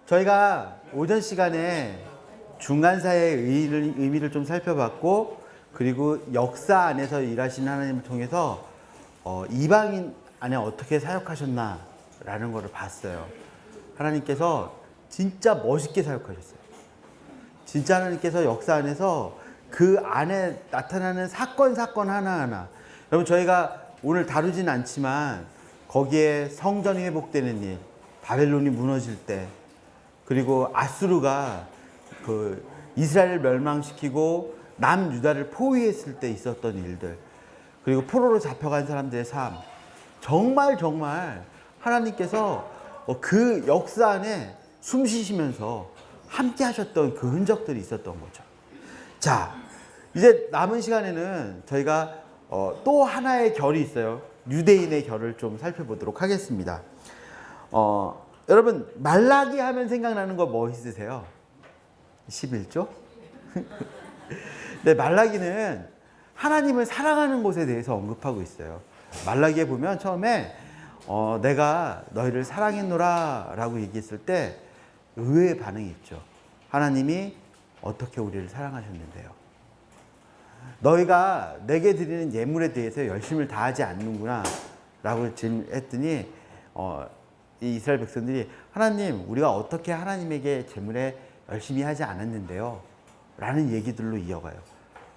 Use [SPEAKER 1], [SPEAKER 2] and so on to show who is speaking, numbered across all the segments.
[SPEAKER 1] 저희가 오전 시간에 중간사의 의미를 좀 살펴봤고, 그리고 역사 안에서 일하시는 하나님을 통해서 이방인 안에 어떻게 사역하셨나라는 것을 봤어요. 하나님께서 진짜 멋있게 사역하셨어요. 진짜 하나님께서 역사 안에서 그 안에 나타나는 사건 하나하나, 여러분 저희가 오늘 다루진 않지만 거기에 성전이 회복되는 일, 바벨론이 무너질 때, 그리고 아수르가 그 이스라엘을 멸망시키고 남유다를 포위했을 때 있었던 일들, 그리고 포로로 잡혀간 사람들의 삶, 정말 하나님께서 그 역사 안에 숨 쉬시면서 함께 하셨던 그 흔적들이 있었던 거죠. 자, 이제 남은 시간에는 저희가 또 하나의 결이 있어요. 유대인의 결을 좀 살펴보도록 하겠습니다. 여러분 말라기 하면 생각나는 거 뭐 있으세요? 11조? 네, 말라기는 하나님을 사랑하는 것에 대해서 언급하고 있어요. 말라기에 보면 처음에 내가 너희를 사랑했노라 라고 얘기했을 때 의외의 반응이 있죠. 하나님이 어떻게 우리를 사랑하셨는데요? 너희가 내게 드리는 예물에 대해서 열심을 다하지 않는구나 라고 질문했더니 이 이스라엘 백성들이 하나님, 우리가 어떻게 하나님에게 제물에 열심히 하지 않았는데요? 라는 얘기들로 이어가요.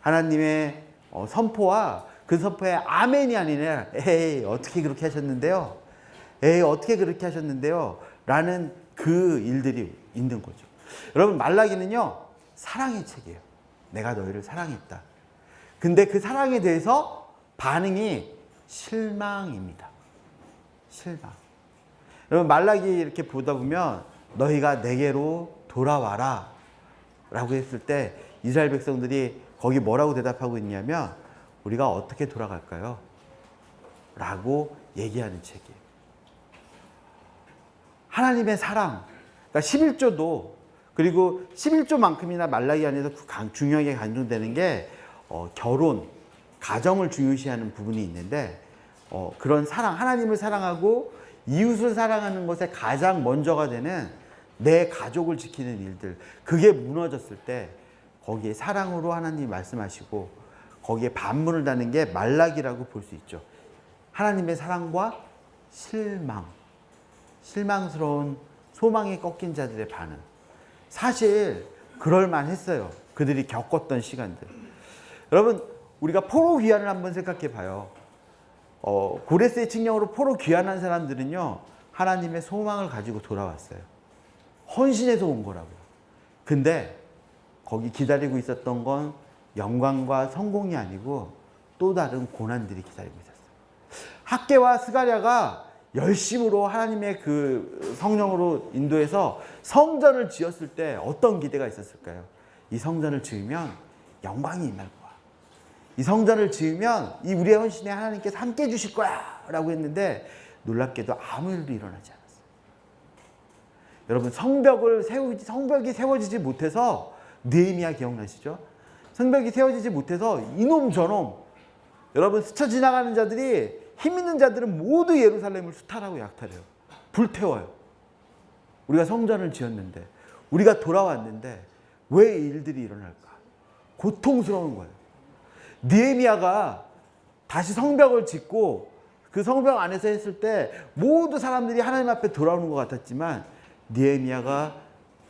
[SPEAKER 1] 하나님의 선포와 그 선포에 아멘이 아니라 에이 어떻게 그렇게 하셨는데요? 에이 어떻게 그렇게 하셨는데요? 라는 그 일들이 있는 거죠. 여러분 말라기는요 사랑의 책이에요. 내가 너희를 사랑했다. 근데 그 사랑에 대해서 반응이 실망입니다. 실망. 여러분 말라기 이렇게 보다 보면 너희가 내게로 돌아와라 라고 했을 때 이스라엘 백성들이 거기 뭐라고 대답하고 있냐면 우리가 어떻게 돌아갈까요? 라고 얘기하는 책이에요. 하나님의 사랑, 그러니까 11조도, 그리고 11조만큼이나 말라기 안에서 중요하게 강조되는 게 결혼, 가정을 중요시하는 부분이 있는데 그런 사랑, 하나님을 사랑하고 이웃을 사랑하는 것에 가장 먼저가 되는 내 가족을 지키는 일들, 그게 무너졌을 때 거기에 사랑으로 하나님이 말씀하시고 거기에 반문을 다는 게 말라기라고 볼 수 있죠. 하나님의 사랑과 실망, 실망스러운 소망에 꺾인 자들의 반응. 사실 그럴만했어요. 그들이 겪었던 시간들. 여러분 우리가 포로 귀환을 한번 생각해 봐요. 고레스의 칙령으로 포로 귀환한 사람들은요 하나님의 소망을 가지고 돌아왔어요. 헌신해서 온 거라고요. 근데 거기 기다리고 있었던 건 영광과 성공이 아니고 또 다른 고난들이 기다리고 있었어요. 학개와 스가랴가 열심으로 하나님의 그 성령으로 인도해서 성전을 지었을 때 어떤 기대가 있었을까요? 이 성전을 지으면 영광이 임할 거야. 이 성전을 지으면 이 우리의 헌신에 하나님께서 함께 해주실 거야 라고 했는데 놀랍게도 아무 일도 일어나지 않았어요. 여러분 성벽이 세워지지 못해서 느헤미야 기억나시죠? 성벽이 세워지지 못해서 이놈 저놈, 여러분 스쳐 지나가는 자들이, 힘 있는 자들은 모두 예루살렘을 수탈하고 약탈해요. 불태워요. 우리가 성전을 지었는데, 우리가 돌아왔는데 왜 이 일들이 일어날까? 고통스러운 거예요. 느헤미야가 다시 성벽을 짓고 그 성벽 안에서 했을 때 모두 사람들이 하나님 앞에 돌아오는 것 같았지만 느헤미야가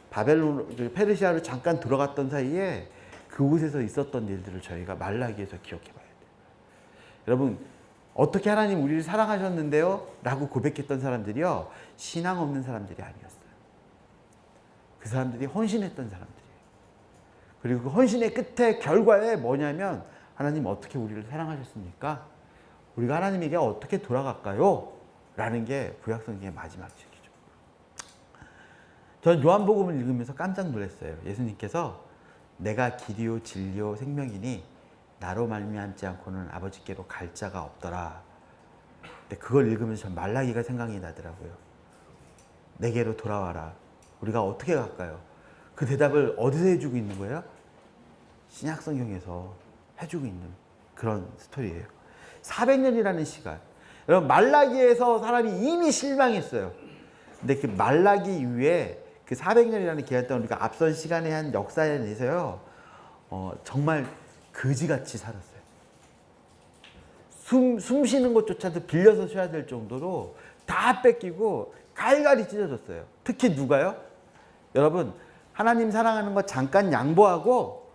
[SPEAKER 1] 바벨론, 페르시아로 잠깐 들어갔던 사이에 그곳에서 있었던 일들을 저희가 말라기에서 기억해 봐야 돼요. 여러분 어떻게 하나님 우리를 사랑하셨는데요? 라고 고백했던 사람들이요 신앙 없는 사람들이 아니었어요. 그 사람들이 헌신했던 사람들이에요. 그리고 그 헌신의 끝에 결과에 뭐냐면 하나님 어떻게 우리를 사랑하셨습니까? 우리가 하나님에게 어떻게 돌아갈까요? 라는 게 구약성경의 마지막 책이죠. 저는 요한복음을 읽으면서 깜짝 놀랐어요. 예수님께서 내가 길이요 진리요 생명이니 나로 말미암지 않고는 아버지께로 갈 자가 없더라. 근데 그걸 읽으면서 전 말라기가 생각이 나더라고요. 내게로 돌아와라. 우리가 어떻게 갈까요? 그 대답을 어디서 해주고 있는 거예요? 신약성경에서 해주고 있는 그런 스토리예요. 400년이라는 시간. 여러분 말라기에서 사람이 이미 실망했어요. 근데 그 말라기 이후에 그 400년이라는 기간 동안 우리가 앞선 시간에 한 역사에 대해서요, 정말 거지같이 살았어요. 숨 쉬는 것조차도 빌려서 쉬어야 될 정도로 다 뺏기고 갈갈이 찢어졌어요. 특히 누가요? 여러분, 하나님 사랑하는 거 잠깐 양보하고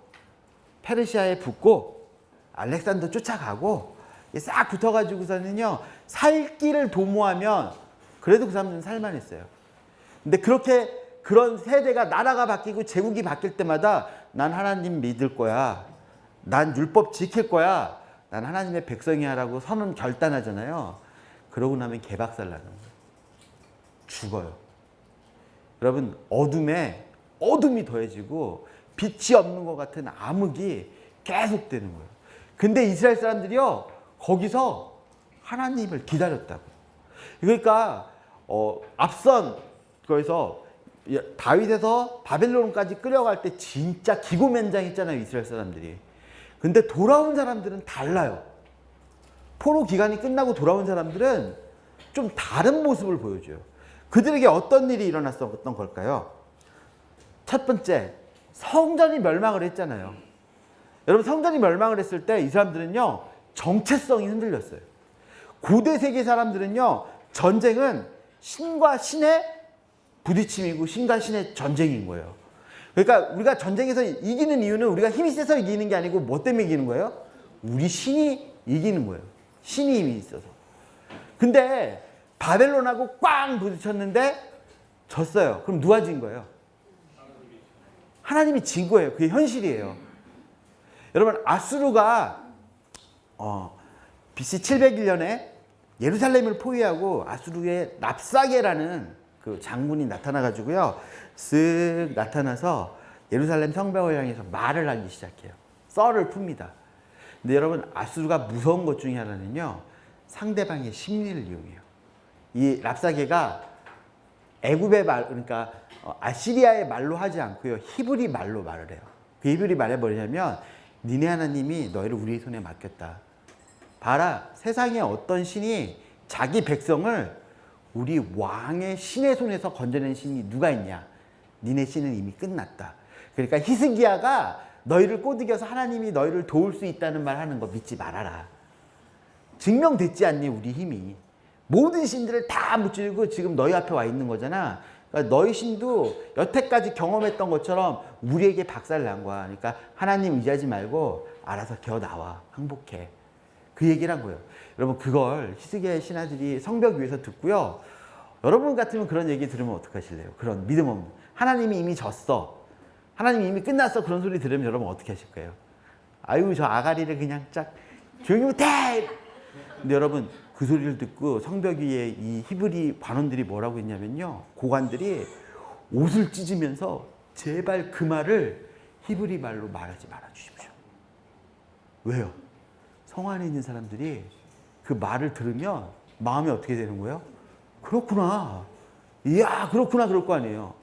[SPEAKER 1] 페르시아에 붙고 알렉산더 쫓아가고 싹 붙어가지고서는요, 살 길을 도모하면 그래도 그 사람들은 살만했어요. 근데 그렇게 그런 세대가 나라가 바뀌고 제국이 바뀔 때마다 난 하나님 믿을 거야, 난 율법 지킬 거야, 난 하나님의 백성이야라고 선언 결단하잖아요. 그러고 나면 개박살 나는 거예요. 죽어요. 여러분, 어둠이 더해지고 빛이 없는 것 같은 암흑이 계속되는 거예요. 근데 이스라엘 사람들이요, 거기서 하나님을 기다렸다고. 그러니까 앞선 거에서 다윗에서 바벨론까지 끌려갈 때 진짜 기고면장했잖아요, 이스라엘 사람들이. 근데 돌아온 사람들은 달라요. 포로 기간이 끝나고 돌아온 사람들은 좀 다른 모습을 보여줘요. 그들에게 어떤 일이 일어났었던 걸까요? 첫 번째, 성전이 멸망을 했잖아요. 여러분, 성전이 멸망을 했을 때 이 사람들은요, 정체성이 흔들렸어요. 고대 세계 사람들은요, 전쟁은 신과 신의 부딪힘이고 신과 신의 전쟁인 거예요. 그러니까 우리가 전쟁에서 이기는 이유는 우리가 힘이 세서 이기는 게 아니고 뭐 때문에 이기는 거예요? 우리 신이 이기는 거예요. 신이 힘이 있어서. 근데 바벨론하고 꽝 부딪혔는데 졌어요. 그럼 누가 진 거예요? 하나님이 진 거예요. 그게 현실이에요. 여러분, 아수르가 BC 701년에 예루살렘을 포위하고 아수르의 랍사게라는 그 장군이 나타나가지고요, 쓱 나타나서 예루살렘 성벽을 향해서 말을 하기 시작해요. 썰을 풉니다. 근데 여러분, 아수르가 무서운 것 중에 하나는요, 상대방의 심리를 이용해요. 이 랍사게가 애굽의 말, 그러니까 아시리아의 말로 하지 않고요, 히브리 말로 말을 해요. 그 히브리 말에 뭐냐면, 니네 하나님이 너희를 우리의 손에 맡겼다. 봐라, 세상에 어떤 신이 자기 백성을 우리 왕의 신의 손에서 건져낸 신이 누가 있냐? 니네 신은 이미 끝났다. 그러니까 히스기야가 너희를 꼬드겨서 하나님이 너희를 도울 수 있다는 말 하는 거 믿지 말아라. 증명됐지 않니, 우리 힘이. 모든 신들을 다 무찌르고 지금 너희 앞에 와 있는 거잖아. 그러니까 너희 신도 여태까지 경험했던 것처럼 우리에게 박살 난 거야. 그러니까 하나님 의지하지 말고 알아서 기어 나와. 항복해. 그 얘기를 한 거예요. 여러분, 그걸 히스기야의 신하들이 성벽 위에서 듣고요, 여러분 같으면 그런 얘기 들으면 어떡하실래요? 그런 믿음 없는, 하나님이 이미 졌어, 하나님이 이미 끝났어, 그런 소리 들으면 여러분 어떻게 하실 거예요? 아유, 저 아가리를 그냥 쫙 조용히 못해. 근데 여러분, 그 소리를 듣고 성벽 위에 이 히브리 관원들이 뭐라고 했냐면요, 고관들이 옷을 찢으면서 제발 그 말을 히브리 말로 말하지 말아 주십시오. 왜요? 성 안에 있는 사람들이 그 말을 들으면 마음이 어떻게 되는 거예요? 그렇구나, 이야, 그렇구나, 그럴 거 아니에요.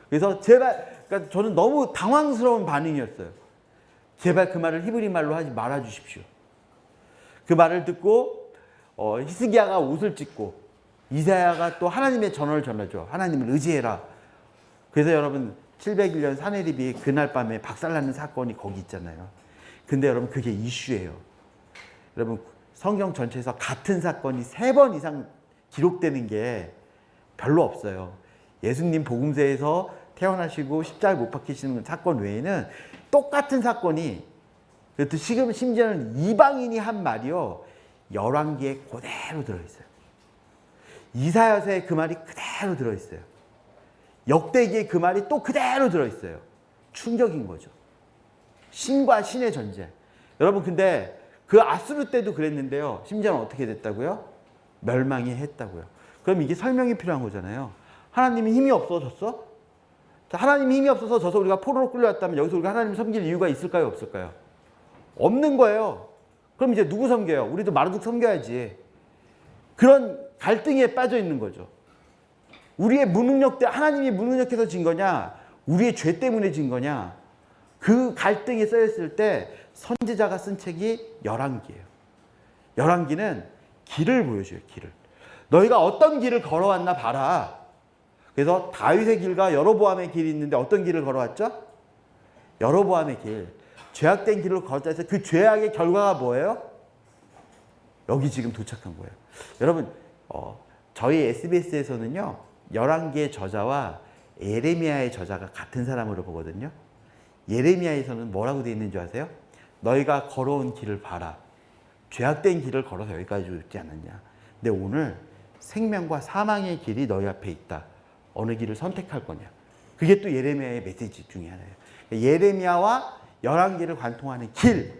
[SPEAKER 1] 그래서 제발, 그러니까 저는 너무 당황스러운 반응이었어요. 제발 그 말을 히브리 말로 하지 말아 주십시오. 그 말을 듣고 히스기야가 옷을 찢고 이사야가 또 하나님의 전언을 전하죠. 하나님을 의지해라. 그래서 여러분, 701년 사내립이 그날 밤에 박살나는 사건이 거기 있잖아요. 근데 여러분, 그게 이슈예요. 여러분, 성경 전체에서 같은 사건이 3번 이상 기록되는 게 별로 없어요. 예수님 복음서에서 태어나시고 십자가에 못 박히시는 사건 외에는 똑같은 사건이, 심지어는 이방인이 한 말이요, 열왕기에 그대로 들어있어요. 이사야서에 그 말이 그대로 들어있어요. 역대기에 그 말이 또 그대로 들어있어요. 충격인 거죠. 신과 신의 전쟁. 여러분, 근데 그 아수르 때도 그랬는데요, 심지어는 어떻게 됐다고요? 멸망이 했다고요. 그럼 이게 설명이 필요한 거잖아요. 하나님이 힘이 없어졌어? 하나님이 힘이 없어서 져서 우리가 포로로 끌려왔다면 여기서 우리가 하나님 섬길 이유가 있을까요, 없을까요? 없는 거예요. 그럼 이제 누구 섬겨요? 우리도 마르둑 섬겨야지. 그런 갈등에 빠져 있는 거죠. 우리의 무능력 때, 하나님이 무능력해서 진 거냐, 우리의 죄 때문에 진 거냐, 그 갈등에 써있을 때 선지자가 쓴 책이 열왕기예요. 열왕기는 길을 보여줘요, 길을. 너희가 어떤 길을 걸어왔나 봐라. 그래서 다윗의 길과 여로보암의 길이 있는데 어떤 길을 걸어왔죠? 여로보암의 길. 죄악된 길을 걸었다 해서 그 죄악의 결과가 뭐예요? 여기 지금 도착한 거예요. 여러분, 저희 SBS에서는요, 열왕기의 저자와 예레미야의 저자가 같은 사람으로 보거든요. 예레미야에서는 뭐라고 되어 있는 줄 아세요? 너희가 걸어온 길을 봐라. 죄악된 길을 걸어서 여기까지 오지 않았냐. 근데 오늘 생명과 사망의 길이 너희 앞에 있다. 어느 길을 선택할 거냐. 그게 또 예레미야의 메시지 중에 하나예요. 예레미야와 열왕기를 관통하는 길,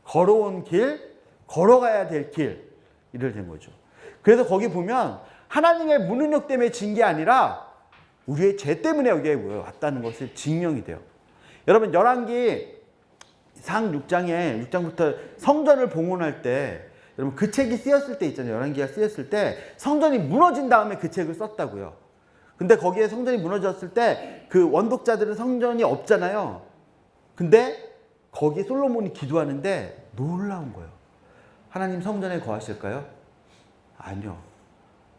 [SPEAKER 1] 걸어온 길, 걸어가야 될 길, 이를 된 거죠. 그래서 거기 보면 하나님의 무능력 때문에 진 게 아니라 우리의 죄 때문에 여기에 왔다는 것을 증명이 돼요. 여러분, 열왕기 상 6장부터 성전을 봉헌할 때, 여러분 그 책이 쓰였을 때 있잖아요. 열왕기가 쓰였을 때 성전이 무너진 다음에 그 책을 썼다고요. 근데 거기에 성전이 무너졌을 때 그 원독자들은 성전이 없잖아요. 근데 거기 솔로몬이 기도하는데 놀라운 거예요. 하나님 성전에 거하실까요? 아니요.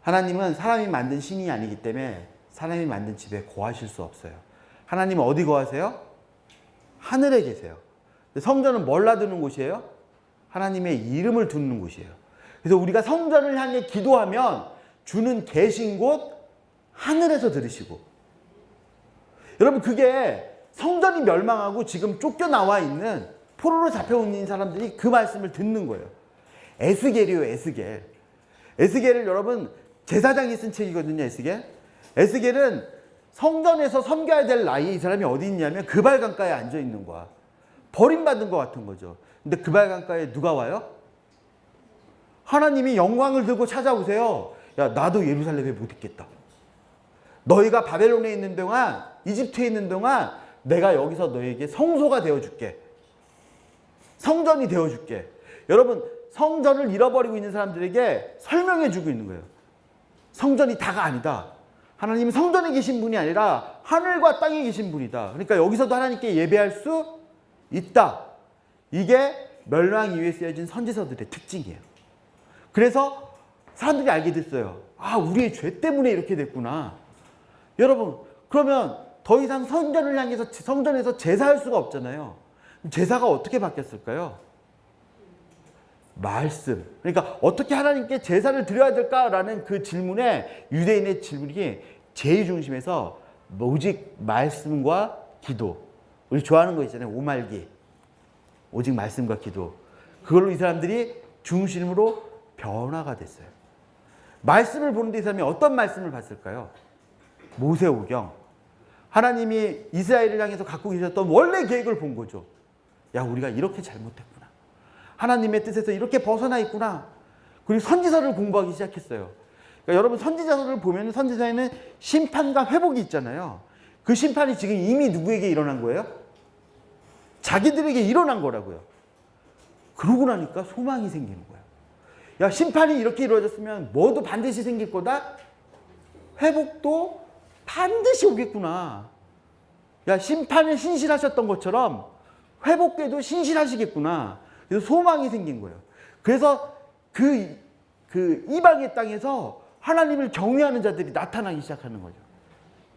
[SPEAKER 1] 하나님은 사람이 만든 신이 아니기 때문에 사람이 만든 집에 거하실 수 없어요. 하나님은 어디 거하세요? 하늘에 계세요. 성전은 뭘 놔두는 곳이에요? 하나님의 이름을 두는 곳이에요. 그래서 우리가 성전을 향해 기도하면 주는 계신 곳 하늘에서 들으시고, 여러분 그게 성전이 멸망하고 지금 쫓겨나와 있는 포로로 잡혀온 사람들이 그 말씀을 듣는 거예요. 에스겔이에요. 에스겔. 에스겔을 여러분 제사장이 쓴 책이거든요. 에스겔. 에스겔은 성전에서 섬겨야 될 나이에 이 사람이 어디 있냐면 그발 강가에 앉아 있는 거야. 버림받은 것 같은 거죠. 근데 그발 강가에 누가 와요? 하나님이 영광을 들고 찾아오세요. 야, 나도 예루살렘에 못 있겠다. 너희가 바벨론에 있는 동안, 이집트에 있는 동안 내가 여기서 너희에게 성소가 되어줄게. 성전이 되어줄게. 여러분, 성전을 잃어버리고 있는 사람들에게 설명해주고 있는 거예요. 성전이 다가 아니다. 하나님은 성전에 계신 분이 아니라 하늘과 땅에 계신 분이다. 그러니까 여기서도 하나님께 예배할 수 있다. 이게 멸망 이후에 쓰여진 선지서들의 특징이에요. 그래서 사람들이 알게 됐어요. 아, 우리의 죄 때문에 이렇게 됐구나. 여러분, 그러면 더 이상 성전을 향해서 성전에서 제사할 수가 없잖아요. 제사가 어떻게 바뀌었을까요? 말씀. 그러니까 어떻게 하나님께 제사를 드려야 될까라는 그 질문에 유대인의 질문이 제일 중심에서 오직 말씀과 기도. 우리 좋아하는 거 있잖아요. 오말기. 오직 말씀과 기도. 그걸로 이 사람들이 중심으로 변화가 됐어요. 말씀을 보는데 이 사람이 어떤 말씀을 봤을까요? 모세오경. 하나님이 이스라엘을 향해서 갖고 계셨던 원래 계획을 본 거죠. 야, 우리가 이렇게 잘못했구나. 하나님의 뜻에서 이렇게 벗어나 있구나. 그리고 선지서를 공부하기 시작했어요. 그러니까 여러분 선지서를 보면 선지서에는 심판과 회복이 있잖아요. 그 심판이 지금 이미 누구에게 일어난 거예요? 자기들에게 일어난 거라고요. 그러고 나니까 소망이 생기는 거예요. 야, 심판이 이렇게 이루어졌으면 뭐도 반드시 생길 거다? 회복도 반드시 오겠구나. 야, 심판에 신실하셨던 것처럼 회복에도 신실하시겠구나. 그래서 소망이 생긴 거예요. 그래서 그 이방의 땅에서 하나님을 경외하는 자들이 나타나기 시작하는 거죠.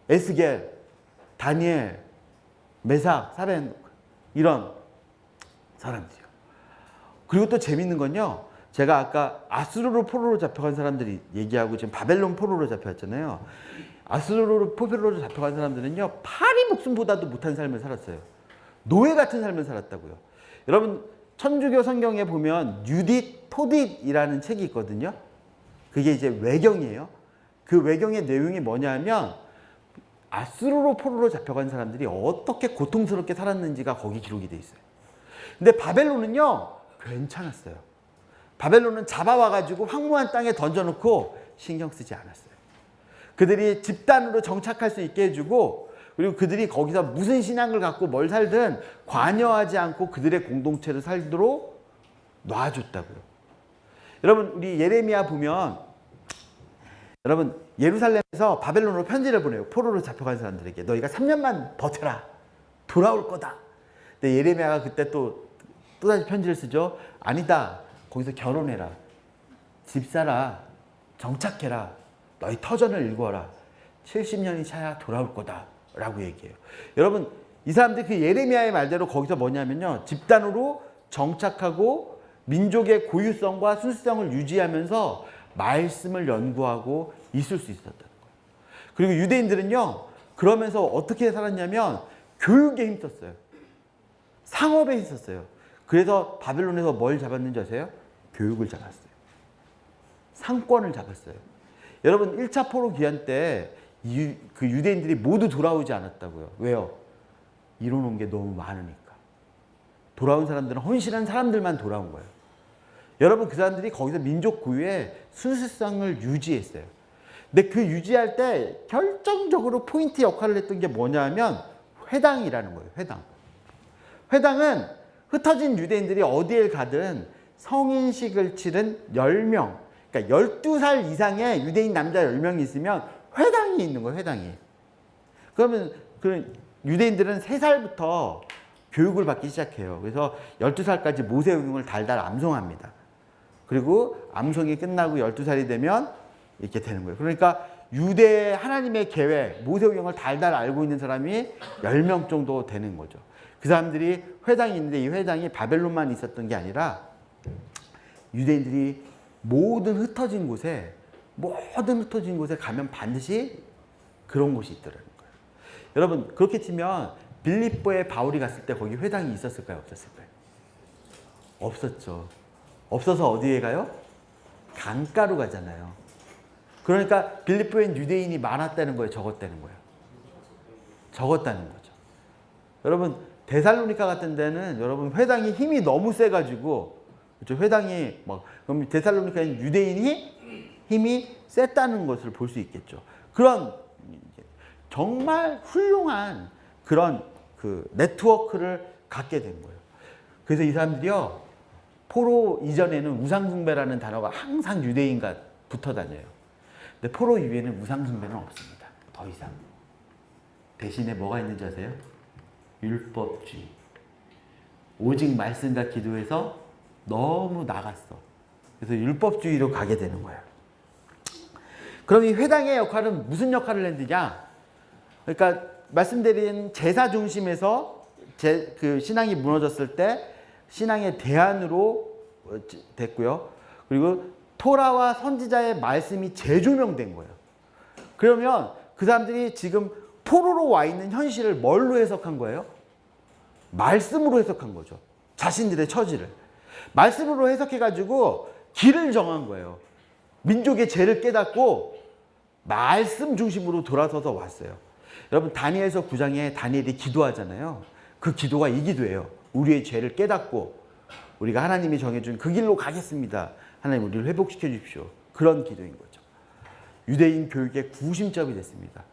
[SPEAKER 1] 에스겔, 다니엘, 메삭, 사벤, 이런 사람들이요. 그리고 또 재밌는 건요, 제가 아까 아수르로 포로로 잡혀간 사람들이 얘기하고 지금 바벨론 포로로 잡혀갔잖아요. 아수르로 포로로 잡혀간 사람들은요, 파리 목숨보다도 못한 삶을 살았어요. 노예 같은 삶을 살았다고요. 여러분, 천주교 성경에 보면 유딧, 토딧이라는 책이 있거든요. 그게 이제 외경이에요. 그 외경의 내용이 뭐냐면 아수르로 포로로 잡혀간 사람들이 어떻게 고통스럽게 살았는지가 거기 기록이 돼 있어요. 근데 바벨론은요, 괜찮았어요. 바벨론은 잡아와가지고 황무한 땅에 던져놓고 신경 쓰지 않았어요. 그들이 집단으로 정착할 수 있게 해주고, 그리고 그들이 거기서 무슨 신앙을 갖고 뭘 살든 관여하지 않고 그들의 공동체를 살도록 놔줬다고요. 여러분, 우리 예레미야 보면, 여러분, 예루살렘에서 바벨론으로 편지를 보내요. 포로로 잡혀간 사람들에게. 너희가 3년만 버텨라. 돌아올 거다. 근데 예레미야가 그때 또다시 편지를 쓰죠. 아니다. 거기서 결혼해라. 집 사라. 정착해라. 너희 터전을 일구어라. 70년이 차야 돌아올 거다라고 얘기해요. 여러분, 이 사람들이 그 예레미야의 말대로 거기서 뭐냐면요, 집단으로 정착하고 민족의 고유성과 순수성을 유지하면서 말씀을 연구하고 있을 수 있었다는 거예요. 그리고 유대인들은요, 그러면서 어떻게 살았냐면 교육에 힘썼어요. 상업에 힘썼어요. 그래서 바벨론에서 뭘 잡았는지 아세요? 교육을 잡았어요. 상권을 잡았어요. 여러분, 1차 포로 귀환 때 그 유대인들이 모두 돌아오지 않았다고요. 왜요? 이뤄놓은 게 너무 많으니까. 돌아온 사람들은 헌신한 사람들만 돌아온 거예요. 여러분, 그 사람들이 거기서 민족 고유의 순수성을 유지했어요. 근데 그 유지할 때 결정적으로 포인트 역할을 했던 게 뭐냐 하면 회당이라는 거예요. 회당. 회당은 흩어진 유대인들이 어디에 가든 성인식을 치른 10명, 그러니까 12살 이상의 유대인 남자 10명이 있으면 회당이 있는 거예요. 회당이. 그러면 그 유대인들은 3살부터 교육을 받기 시작해요. 그래서 12살까지 모세오경을 달달 암송합니다. 그리고 암송이 끝나고 12살이 되면 이렇게 되는 거예요. 그러니까 유대 하나님의 계획, 모세오경을 달달 알고 있는 사람이 10명 정도 되는 거죠. 그 사람들이 회당이 있는데 이 회당이 바벨론만 있었던 게 아니라 유대인들이 모든 흩어진 곳에 가면 반드시 그런 곳이 있더라는 거예요. 여러분, 그렇게 치면 빌립보에 바울이 갔을 때 거기 회당이 있었을까요? 없었을까요? 없었죠. 없어서 어디에 가요? 강가로 가잖아요. 그러니까 빌립보엔 유대인이 많았다는 거예요? 적었다는 거예요? 적었다는 거죠. 여러분, 데살로니가 같은 데는 여러분 회당이 힘이 너무 세가지고, 그렇죠? 회당이 그럼 데살로니카는 유대인이 힘이 셌다는 것을 볼 수 있겠죠. 그런 정말 훌륭한 그런 그 네트워크를 갖게 된 거예요. 그래서 이 사람들이요, 포로 이전에는 우상숭배라는 단어가 항상 유대인과 붙어 다녀요. 근데 포로 이후에는 우상숭배는 없습니다. 더 이상. 대신에 뭐가 있는지 아세요? 율법주의. 오직 말씀과 기도해서 너무 나갔어. 그래서 율법주의로 가게 되는 거예요. 그럼 이 회당의 역할은 무슨 역할을 했느냐? 그러니까 말씀드린 제사 중심에서 그 신앙이 무너졌을 때 신앙의 대안으로 됐고요. 그리고 토라와 선지자의 말씀이 재조명된 거예요. 그러면 그 사람들이 지금 포로로 와 있는 현실을 뭘로 해석한 거예요? 말씀으로 해석한 거죠. 자신들의 처지를. 말씀으로 해석해가지고 길을 정한 거예요. 민족의 죄를 깨닫고 말씀 중심으로 돌아서서 왔어요. 여러분, 다니엘서 9장에 다니엘이 기도하잖아요. 그 기도가 이 기도예요. 우리의 죄를 깨닫고 우리가 하나님이 정해준 그 길로 가겠습니다. 하나님, 우리를 회복시켜 주십시오. 그런 기도인 거죠. 유대인 교육의 구심점이 됐습니다.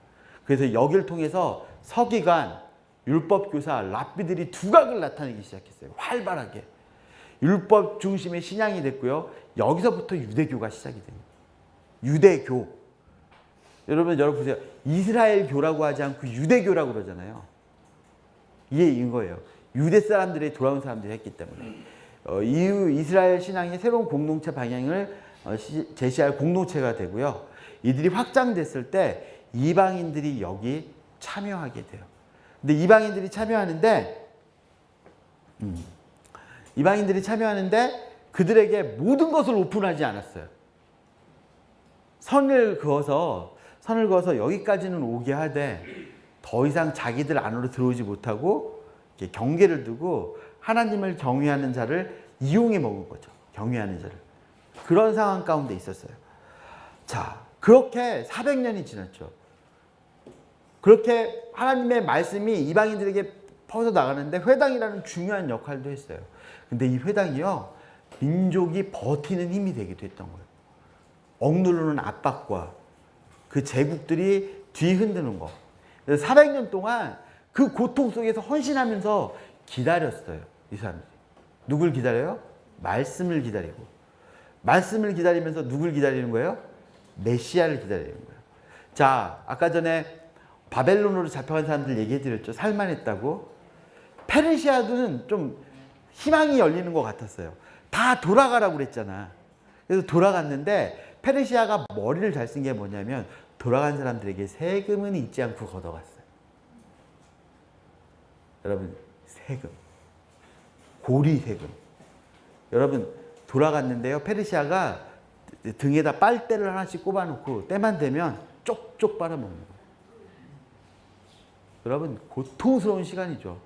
[SPEAKER 1] 그래서 여기를 통해서 서기관, 율법교사, 랍비들이 두각을 나타내기 시작했어요. 활발하게. 율법 중심의 신앙이 됐고요. 여기서부터 유대교가 시작이 됩니다. 유대교. 여러분 보세요. 이스라엘교라고 하지 않고 유대교라고 그러잖아요. 이게 이거예요. 유대 사람들이 돌아온 사람들이 했기 때문에. 이후 이스라엘 신앙의 새로운 공동체 방향을 제시할 공동체가 되고요. 이들이 확장됐을 때 이방인들이 여기 참여하게 돼요. 근데 이방인들이 참여하는데 그들에게 모든 것을 오픈하지 않았어요. 선을 그어서 여기까지는 오게 하되 더 이상 자기들 안으로 들어오지 못하고 이렇게 경계를 두고 하나님을 경외하는 자를 이용해 먹은 거죠. 경외하는 자를. 그런 상황 가운데 있었어요. 자, 그렇게 400년이 지났죠. 그렇게 하나님의 말씀이 이방인들에게 퍼져 나가는데 회당이라는 중요한 역할도 했어요. 근데 이 회당이요, 민족이 버티는 힘이 되기도 했던 거예요. 억누르는 압박과 그 제국들이 뒤흔드는 거. 그래서 400년 동안 그 고통 속에서 헌신하면서 기다렸어요. 이 사람들이. 누굴 기다려요? 말씀을 기다리고. 말씀을 기다리면서 누굴 기다리는 거예요? 메시아를 기다리는 거예요. 자, 아까 전에 바벨론으로 잡혀간 사람들 얘기해드렸죠. 살만했다고. 페르시아는 좀 희망이 열리는 것 같았어요. 다 돌아가라고 그랬잖아. 그래서 돌아갔는데 페르시아가 머리를 잘 쓴 게 뭐냐면 돌아간 사람들에게 세금은 잊지 않고 걷어갔어요. 여러분, 세금. 고리 세금. 여러분, 돌아갔는데요. 페르시아가 등에다 빨대를 하나씩 꼽아놓고 때만 되면 쪽쪽 빨아먹는 거예요. 여러분, 고통스러운 시간이죠.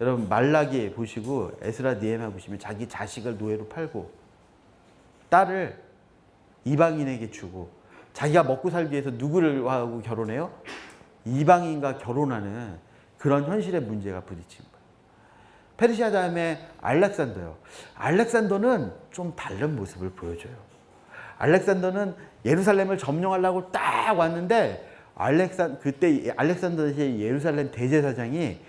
[SPEAKER 1] 여러분, 말라기 보시고 에스라 니에미야 보시면 자기 자식을 노예로 팔고 딸을 이방인에게 주고 자기가 먹고 살기 위해서 누구를 하고 결혼해요? 이방인과 결혼하는 그런 현실의 문제가 부딪힌 거예요. 페르시아 다음에 알렉산더요. 알렉산더는 좀 다른 모습을 보여줘요. 알렉산더는 예루살렘을 점령하려고 딱 왔는데 그때 알렉산더 시의 예루살렘 대제사장이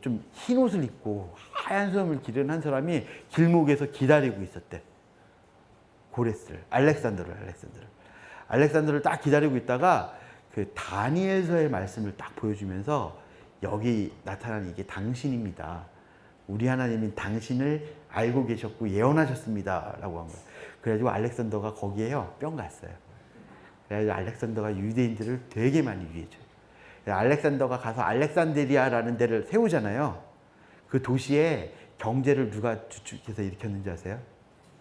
[SPEAKER 1] 좀 흰 옷을 입고 하얀 수염을 기른 한 사람이 길목에서 기다리고 있었대. 고레스를, 알렉산더를 딱 기다리고 있다가 그 다니엘서의 말씀을 딱 보여주면서 여기 나타난 이게 당신입니다. 우리 하나님이 당신을 알고 계셨고 예언하셨습니다. 라고 한 거예요. 그래가지고 알렉산더가 거기에요. 뿅 갔어요. 그래가지고 알렉산더가 유대인들을 되게 많이 위해줘요. 알렉산더가 가서 알렉산드리아라는 데를 세우잖아요. 그 도시에 경제를 누가 주축해서 일으켰는지 아세요?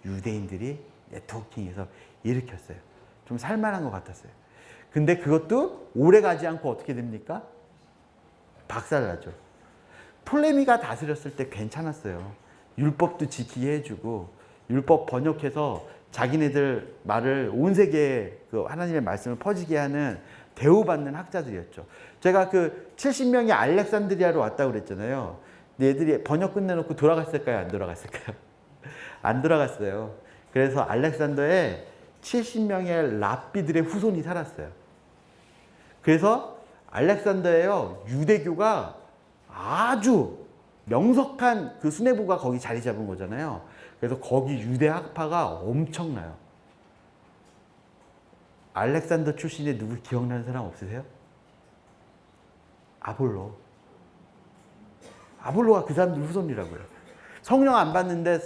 [SPEAKER 1] 유대인들이 네트워킹해서 일으켰어요. 좀 살만한 것 같았어요. 근데 그것도 오래 가지 않고 어떻게 됩니까? 박살나죠. 톨레미가 다스렸을 때 괜찮았어요. 율법도 지키게 해주고 율법 번역해서 자기네들 말을 온 세계에 그 하나님의 말씀을 퍼지게 하는 대우받는 학자들이었죠. 제가 그 70명이 알렉산드리아로 왔다고 그랬잖아요. 근데 애들이 번역 끝내놓고 돌아갔을까요? 안 돌아갔을까요? 안 돌아갔어요. 그래서 알렉산더에 70명의 랍비들의 후손이 살았어요. 그래서 알렉산더에요, 유대교가 아주 명석한 그 수뇌부가 거기 자리 잡은 거잖아요. 그래서 거기 유대 학파가 엄청나요. 알렉산더 출신의 누구 기억나는 사람 없으세요? 아볼로가 그 사람들 후손이라고요. 성령 안 받았는데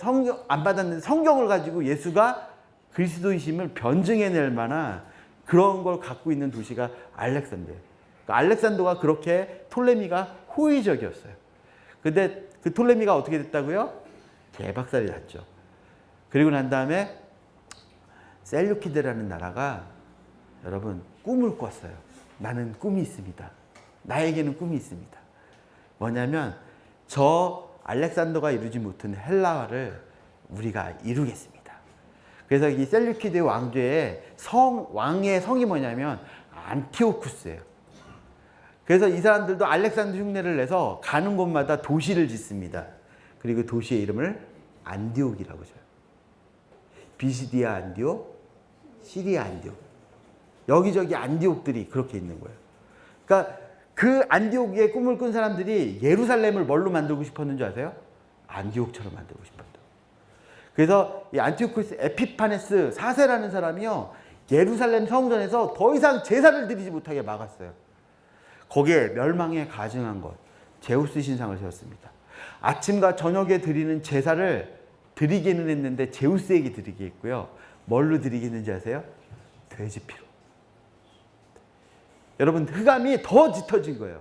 [SPEAKER 1] 성경을 가지고 예수가 그리스도이심을 변증해낼 만한 그런 걸 갖고 있는 도시가 알렉산더예요. 그러니까 알렉산더가 그렇게 톨레미가 호의적이었어요. 근데 그 톨레미가 어떻게 됐다고요? 개박살이 났죠. 그리고 난 다음에 셀류키드라는 나라가 여러분 꿈을 꿨어요. 나는 꿈이 있습니다. 나에게는 꿈이 있습니다. 뭐냐면 저 알렉산더가 이루지 못한 헬라화를 우리가 이루겠습니다. 그래서 이 셀류키드 왕조의 왕의 성이 뭐냐면 안티오쿠스예요. 그래서 이 사람들도 알렉산더 흉내를 내서 가는 곳마다 도시를 짓습니다. 그리고 도시의 이름을 안디옥이라고 줘요. 비시디아 안디옥, 시리아 안디옥. 여기저기 안디옥들이 그렇게 있는 거예요. 그러니까 그 안디옥의 꿈을 꾼 사람들이 예루살렘을 뭘로 만들고 싶었는지 아세요? 안디옥처럼 만들고 싶었다. 그래서 이 안티오쿠스 에피파네스 4세라는 사람이요, 예루살렘 성전에서 더 이상 제사를 드리지 못하게 막았어요. 거기에 멸망에 가증한 것, 제우스 신상을 세웠습니다. 아침과 저녁에 드리는 제사를 드리기는 했는데 제우스에게 드리게 했고요. 뭘로 드리게 했는지 아세요? 돼지피로. 여러분, 흑암이 더 짙어진 거예요.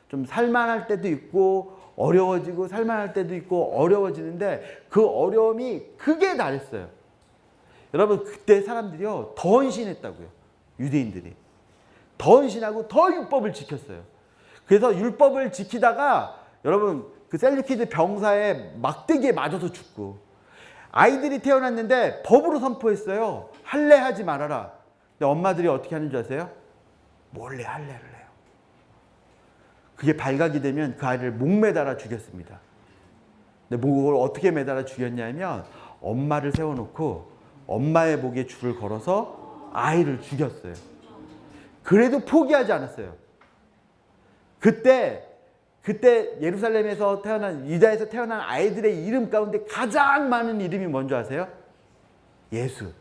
[SPEAKER 1] 좀 살만할 때도 있고 어려워지고 살만할 때도 있고 어려워지는데 그 어려움이 극에 달했어요. 여러분, 그때 사람들이요 더 헌신했다고요. 유대인들이 더 헌신하고 더 율법을 지켰어요. 그래서 율법을 지키다가 여러분 그 셀류키드 병사의 막대기에 맞아서 죽고, 아이들이 태어났는데 법으로 선포했어요. 할례하지 말아라. 근데 엄마들이 어떻게 하는 줄 아세요? 몰래 할례를 해요. 그게 발각이 되면 그 아이를 목 매달아 죽였습니다. 근데 목을 어떻게 매달아 죽였냐면 엄마를 세워놓고 엄마의 목에 줄을 걸어서 아이를 죽였어요. 그래도 포기하지 않았어요. 그때 예루살렘에서 태어난, 유다에서 태어난 아이들의 이름 가운데 가장 많은 이름이 뭔지 아세요? 예수.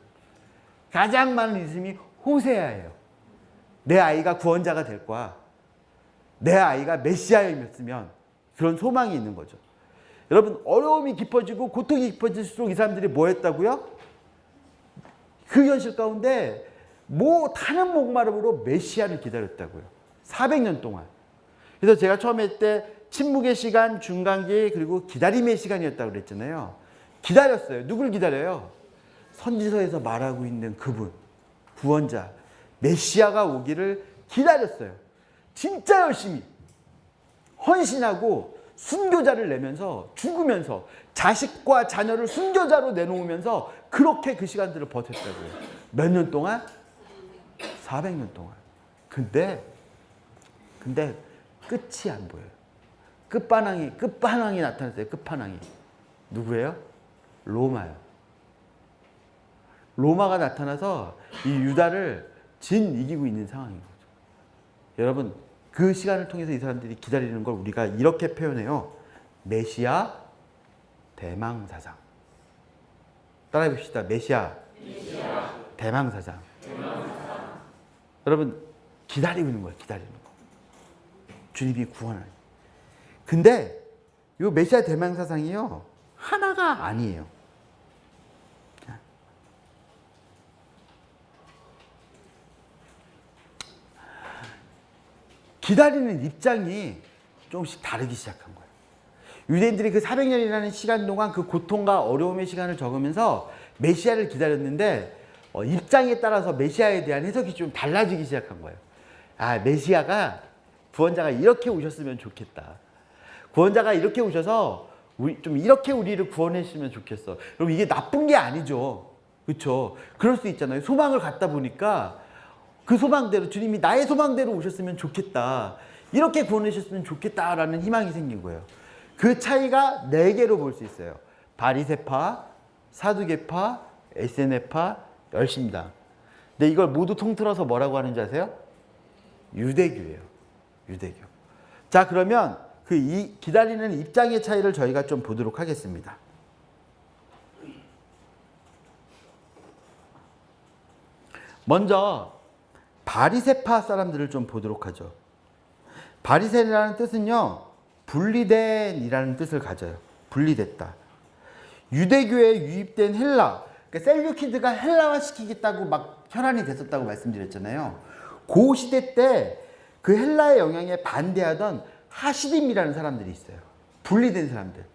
[SPEAKER 1] 가장 많은 이름이 호세아예요. 내 아이가 구원자가 될 거야. 내 아이가 메시아였으면, 그런 소망이 있는 거죠. 여러분, 어려움이 깊어지고 고통이 깊어질수록 이 사람들이 뭐 했다고요? 그 현실 가운데 뭐 타는 목마름으로 메시아를 기다렸다고요. 400년 동안. 그래서 제가 처음에 때 침묵의 시간, 중간기, 그리고 기다림의 시간이었다고 그랬잖아요. 기다렸어요. 누굴 기다려요? 선지서에서 말하고 있는 그분, 구원자, 메시아가 오기를 기다렸어요. 진짜 열심히 헌신하고 순교자를 내면서 죽으면서 자식과 자녀를 순교자로 내놓으면서 그렇게 그 시간들을 버텼다고요. 몇 년 동안? 400년 동안. 근데 끝이 안 보여요. 끝판왕이 나타났어요. 끝판왕이. 누구예요? 로마요. 로마가 나타나서 이 유다를 이기고 있는 상황인 거죠. 여러분, 그 시간을 통해서 이 사람들이 기다리는 걸 우리가 이렇게 표현해요. 메시아 대망사상. 따라해 봅시다. 메시아 대망사상. 여러분, 기다리고 있는 거예요. 기다리는 거. 주님이 구원하는. 근데 이 메시아 대망사상이요, 하나가 아니에요. 기다리는 입장이 조금씩 다르기 시작한 거예요. 유대인들이 그 400년이라는 시간 동안 그 고통과 어려움의 시간을 적으면서 메시아를 기다렸는데 입장에 따라서 메시아에 대한 해석이 좀 달라지기 시작한 거예요. 아, 메시아가, 구원자가 이렇게 오셨으면 좋겠다. 구원자가 이렇게 오셔서 좀 이렇게 우리를 구원했으면 좋겠어. 그럼 이게 나쁜 게 아니죠. 그렇죠? 그럴 수 있잖아요. 소망을 갖다 보니까 그 소망대로, 주님이 나의 소망대로 오셨으면 좋겠다. 이렇게 구원하셨으면 좋겠다라는 희망이 생긴 거예요. 그 차이가 4개로 볼 수 있어요. 바리새파, 사두개파, 에세네파, 열심당. 근데 이걸 모두 통틀어서 뭐라고 하는지 아세요? 유대교예요. 유대교. 자, 그러면 이 기다리는 입장의 차이를 저희가 좀 보도록 하겠습니다. 먼저 바리새파 사람들을 좀 보도록 하죠. 바리새라는 뜻은요, 분리된이라는 뜻을 가져요. 분리됐다. 유대교에 유입된 헬라, 그러니까 셀류키드가 헬라화 시키겠다고 막 혈안이 됐었다고 말씀드렸잖아요. 그 시대 때 그 헬라의 영향에 반대하던 하시딤이라는 사람들이 있어요. 분리된 사람들.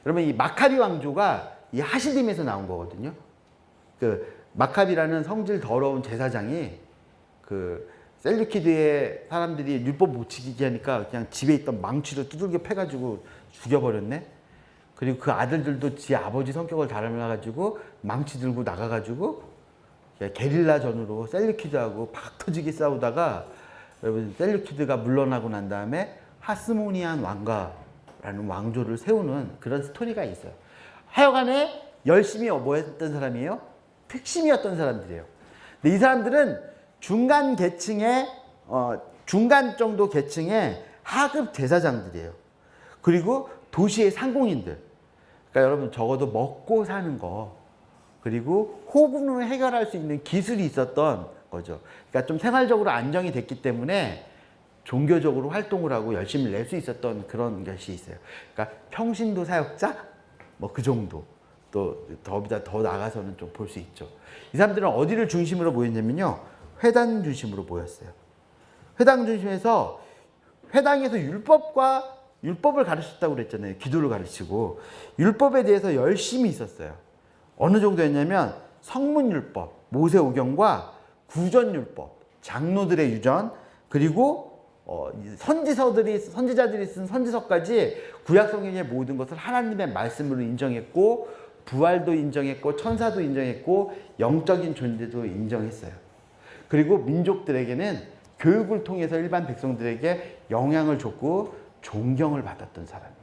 [SPEAKER 1] 여러분, 이 마카비 왕조가 이 하시딤에서 나온 거거든요. 그 마카비라는 성질 더러운 제사장이 그 셀류키드의 사람들이 율법 못 지키게 하니까 그냥 집에 있던 망치로 두들겨 패가지고 죽여버렸네. 그리고 그 아들들도 지 아버지 성격을 닮아가지고 망치 들고 나가가지고 게릴라전으로 셀류키드하고 박 터지게 싸우다가, 여러분, 셀류키드가 물러나고 난 다음에 하스모니안 왕가라는 왕조를 세우는 그런 스토리가 있어요. 하여간에 열심히 뭐 했던 사람이에요? 특심이었던 사람들이에요. 근데 이 사람들은 중간 계층의 중간 정도 계층의 하급 제사장들이에요. 그리고 도시의 상공인들. 그러니까 여러분, 적어도 먹고 사는 거, 그리고 호분을 해결할 수 있는 기술이 있었던 거죠. 그러니까 좀 생활적으로 안정이 됐기 때문에 종교적으로 활동을 하고 열심히 낼 수 있었던 그런 것이 있어요. 그러니까 평신도 사역자, 뭐 그 정도. 또 더 나가서는 좀 볼 수 있죠. 이 사람들은 어디를 중심으로 모였냐면요, 회당 중심으로 모였어요. 회당 중심에서, 회당에서 율법을 가르쳤다고 그랬잖아요. 기도를 가르치고 율법에 대해서 열심히 있었어요. 어느 정도였냐면 성문율법, 모세오경과 구전율법, 장로들의 유전, 그리고 선지자들이 쓴 선지서까지 구약성경의 모든 것을 하나님의 말씀으로 인정했고, 부활도 인정했고, 천사도 인정했고, 영적인 존재도 인정했어요. 그리고 민족들에게는 교육을 통해서 일반 백성들에게 영향을 줬고 존경을 받았던 사람이에요.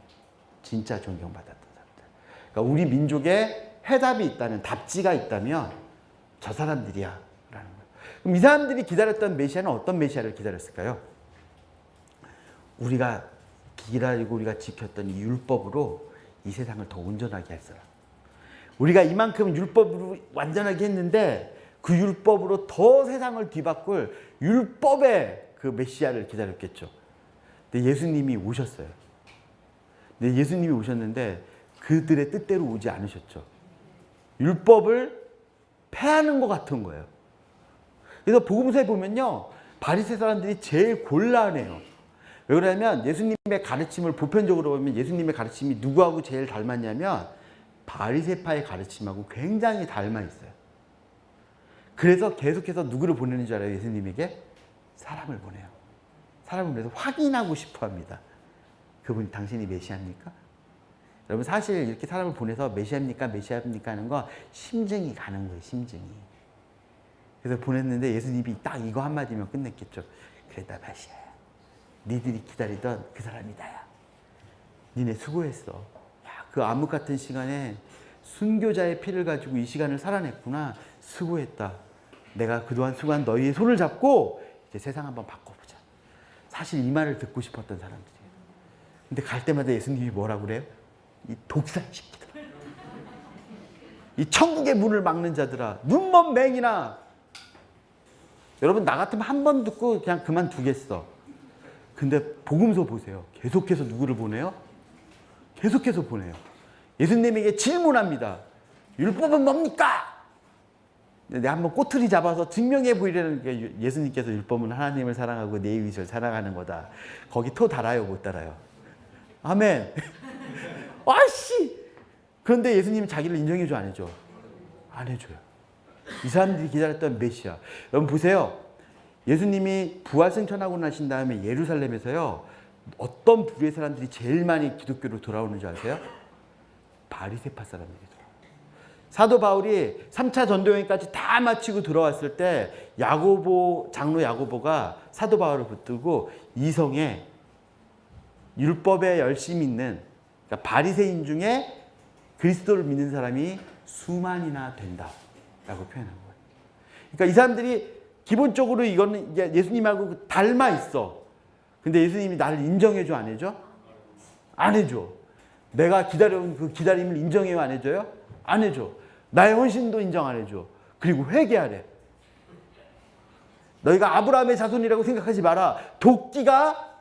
[SPEAKER 1] 진짜 존경받았던 사람들. 그러니까 우리 민족에 해답이 있다면, 답지가 있다면 저 사람들이야 라는 거예요. 그럼 이 사람들이 기다렸던 메시아는 어떤 메시아를 기다렸을까요? 우리가 기다리고 우리가 지켰던 이 율법으로 이 세상을 더 온전하게 할 사람. 우리가 이만큼 율법으로 완전하게 했는데 그 율법으로 더 세상을 뒤바꿀 율법의 그 메시아를 기다렸겠죠. 근데 예수님이 오셨어요. 근데 예수님이 오셨는데 그들의 뜻대로 오지 않으셨죠. 율법을 폐하는 것 같은 거예요. 그래서 복음서에 보면요, 바리새 사람들이 제일 곤란해요. 왜 그러냐면 예수님의 가르침을 보편적으로 보면 예수님의 가르침이 누구하고 제일 닮았냐면 바리새파의 가르침하고 굉장히 닮아 있어요. 그래서 계속해서 누구를 보내는 줄 알아요? 예수님에게 사람을 보내요. 사람을 보내서 확인하고 싶어 합니다. 그분이 당신이 메시아입니까? 여러분, 사실 이렇게 사람을 보내서 메시아입니까? 메시아입니까? 하는 거 심증이 가는 거예요. 심증이. 그래서 보냈는데 예수님이 딱 이거 한마디면 끝냈겠죠. 그래, 나 메시아야. 니들이 기다리던 그 사람이다. 야. 니네 수고했어. 야, 그 암흑 같은 시간에 순교자의 피를 가지고 이 시간을 살아냈구나. 수고했다. 내가 그동안 수고한 너희의 손을 잡고 이제 세상 한번 바꿔보자. 사실 이 말을 듣고 싶었던 사람들이에요. 근데 갈 때마다 예수님이 뭐라고 그래요? 이 독살시키더라. 이 천국의 문을 막는 자들아, 눈먼 맹이나. 여러분, 나 같으면 한 번 듣고 그냥 그만두겠어. 근데 복음서 보세요. 계속해서 누구를 보내요? 계속해서 보내요. 예수님에게 질문합니다. 율법은 뭡니까? 내가 한번 꼬투리 잡아서 증명해 보이려는 게 예수님께서 율법은 하나님을 사랑하고 내 이웃을 사랑하는 거다. 거기 토 달아요, 못 달아요? 아멘. 아씨. 그런데 예수님은 자기를 인정해줘, 안 해줘? 안 해줘요. 이 사람들이 기다렸던 메시아. 여러분 보세요. 예수님이 부활승천하고 나신 다음에 예루살렘에서요, 어떤 부류의 사람들이 제일 많이 기독교로 돌아오는 줄 아세요? 바리새파 사람들이 돌아와요. 사도 바울이 3차 전도여행까지 다 마치고 들어왔을 때 야고보, 장로 야고보가 사도 바울을 붙들고 이성에 율법에 열심히 있는, 그러니까 바리새인 중에 그리스도를 믿는 사람이 수만이나 된다라고 표현한 거예요. 그러니까 이 사람들이 기본적으로 이거는 예수님하고 닮아 있어. 근데 예수님이 나를 인정해줘, 안 해줘? 안 해줘. 내가 기다려온 그 기다림을 인정해요, 안 해줘요? 안 해줘. 나의 헌신도 인정 안 해줘. 그리고 회개하래. 너희가 아브라함의 자손이라고 생각하지 마라. 도끼가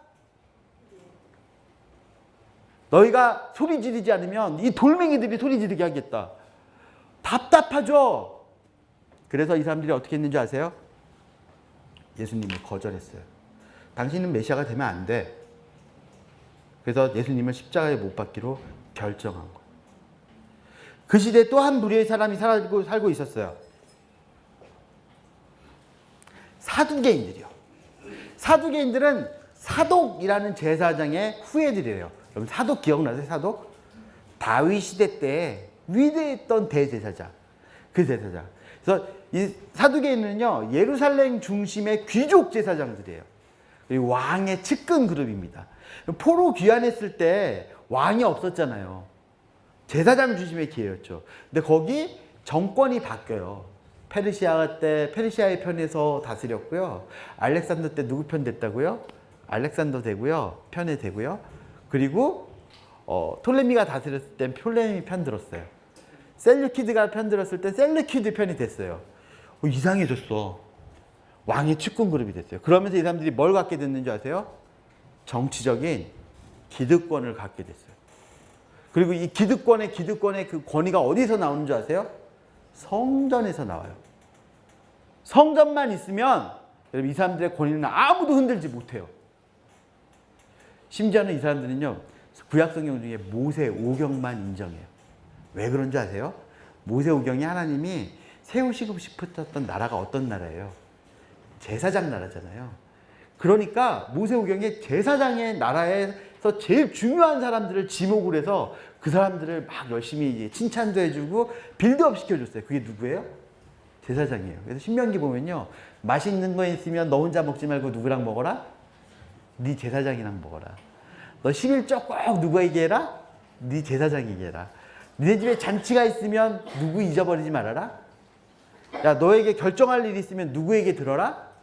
[SPEAKER 1] 너희가 소리 지르지 않으면 이 돌멩이들이 소리 지르게 하겠다. 답답하죠? 그래서 이 사람들이 어떻게 했는지 아세요? 예수님을 거절했어요. 당신은 메시아가 되면 안 돼. 그래서 예수님을 십자가에 못 박기로 결정한 거예요. 그 시대에 또 한 부류의 사람이 살고 있었어요. 사두개인들이요. 사두개인들은 사독이라는 제사장의 후예들이에요. 여러분, 사독 기억나세요? 사독? 다윗 시대 때 위대했던 대제사장. 그 제사장. 그래서 이 사두개인은요, 예루살렘 중심의 귀족 제사장들이에요. 왕의 측근 그룹입니다. 포로 귀환했을 때 왕이 없었잖아요. 제사장 중심의 기회였죠. 근데 거기 정권이 바뀌어요. 페르시아 때 페르시아의 편에서 다스렸고요. 알렉산더 때 누구 편 됐다고요? 알렉산더 되고요. 편에 되고요. 그리고 톨레미가 다스렸을 땐 톨레미 편 들었어요. 셀류키드가 편 들었을 때 셀류키드 편이 됐어요. 이상해졌어. 왕의 측근 그룹이 됐어요. 그러면서 이 사람들이 뭘 갖게 됐는지 아세요? 정치적인 기득권을 갖게 됐어요. 그리고 이 기득권의 그 권위가 어디서 나오는 줄 아세요? 성전에서 나와요. 성전만 있으면 여러분, 이 사람들의 권위는 아무도 흔들지 못해요. 심지어는 이 사람들은요, 구약성경 중에 모세오경만 인정해요. 왜 그런 줄 아세요? 모세오경이 하나님이 세우시고 싶었던 나라가 어떤 나라예요? 제사장 나라잖아요. 그러니까 모세오경에 제사장의 나라에서 제일 중요한 사람들을 지목을 해서 그 사람들을 막 열심히 칭찬도 해주고 빌드업 시켜줬어요. 그게 누구예요? 제사장이에요. 그래서 신명기 보면요, 맛있는 거 있으면 너 혼자 먹지 말고 누구랑 먹어라? 네 제사장이랑 먹어라. 너 11조 꼭 누구에게 해라? 네 제사장에게 해라. 네 집에 잔치가 있으면 누구 잊어버리지 말아라? 야, 너에게 결정할 일이 있으면 누구에게 들어라?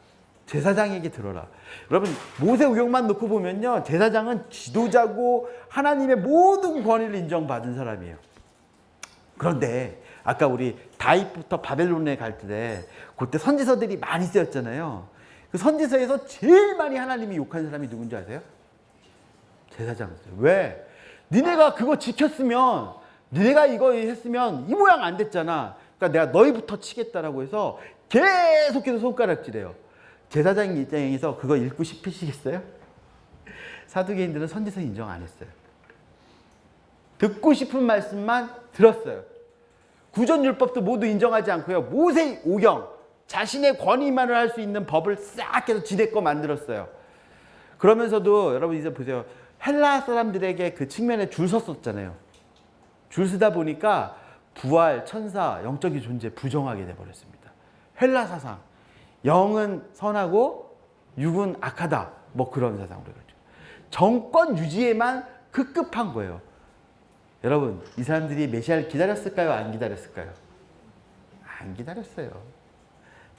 [SPEAKER 1] 제사장에게 들어라. 여러분, 모세오경만 놓고 보면요, 제사장은 지도자고 하나님의 모든 권위를 인정받은 사람이에요. 그런데 아까 우리 다윗부터 바벨론에 갈 때 그때 선지서들이 많이 쓰였잖아요. 그 선지서에서 제일 많이 하나님이 욕한 사람이 누군지 아세요? 제사장이었어요. 왜? 니네가 그거 지켰으면, 니네가 이거 했으면 이 모양 안 됐잖아. 그러니까 내가 너희부터 치겠다라고 해서 계속해서 손가락질해요. 제사장 입장에서 그거 읽고 싶으시겠어요? 사두개인들은 선지서 인정 안 했어요. 듣고 싶은 말씀만 들었어요. 구전율법도 모두 인정하지 않고요. 모세 오경, 자신의 권위만을 할 수 있는 법을 싹 해서 지대 거 만들었어요. 그러면서도 여러분 이제 보세요. 헬라 사람들에게 그 측면에 줄 섰었잖아요. 줄 서다 보니까 부활, 천사, 영적인 존재 부정하게 돼버렸습니다. 헬라 사상. 영은 선하고 육은 악하다. 뭐 그런 사상으로 그러죠. 정권 유지에만 급급한 거예요. 여러분, 이 사람들이 메시아를 기다렸을까요? 안 기다렸을까요? 안 기다렸어요.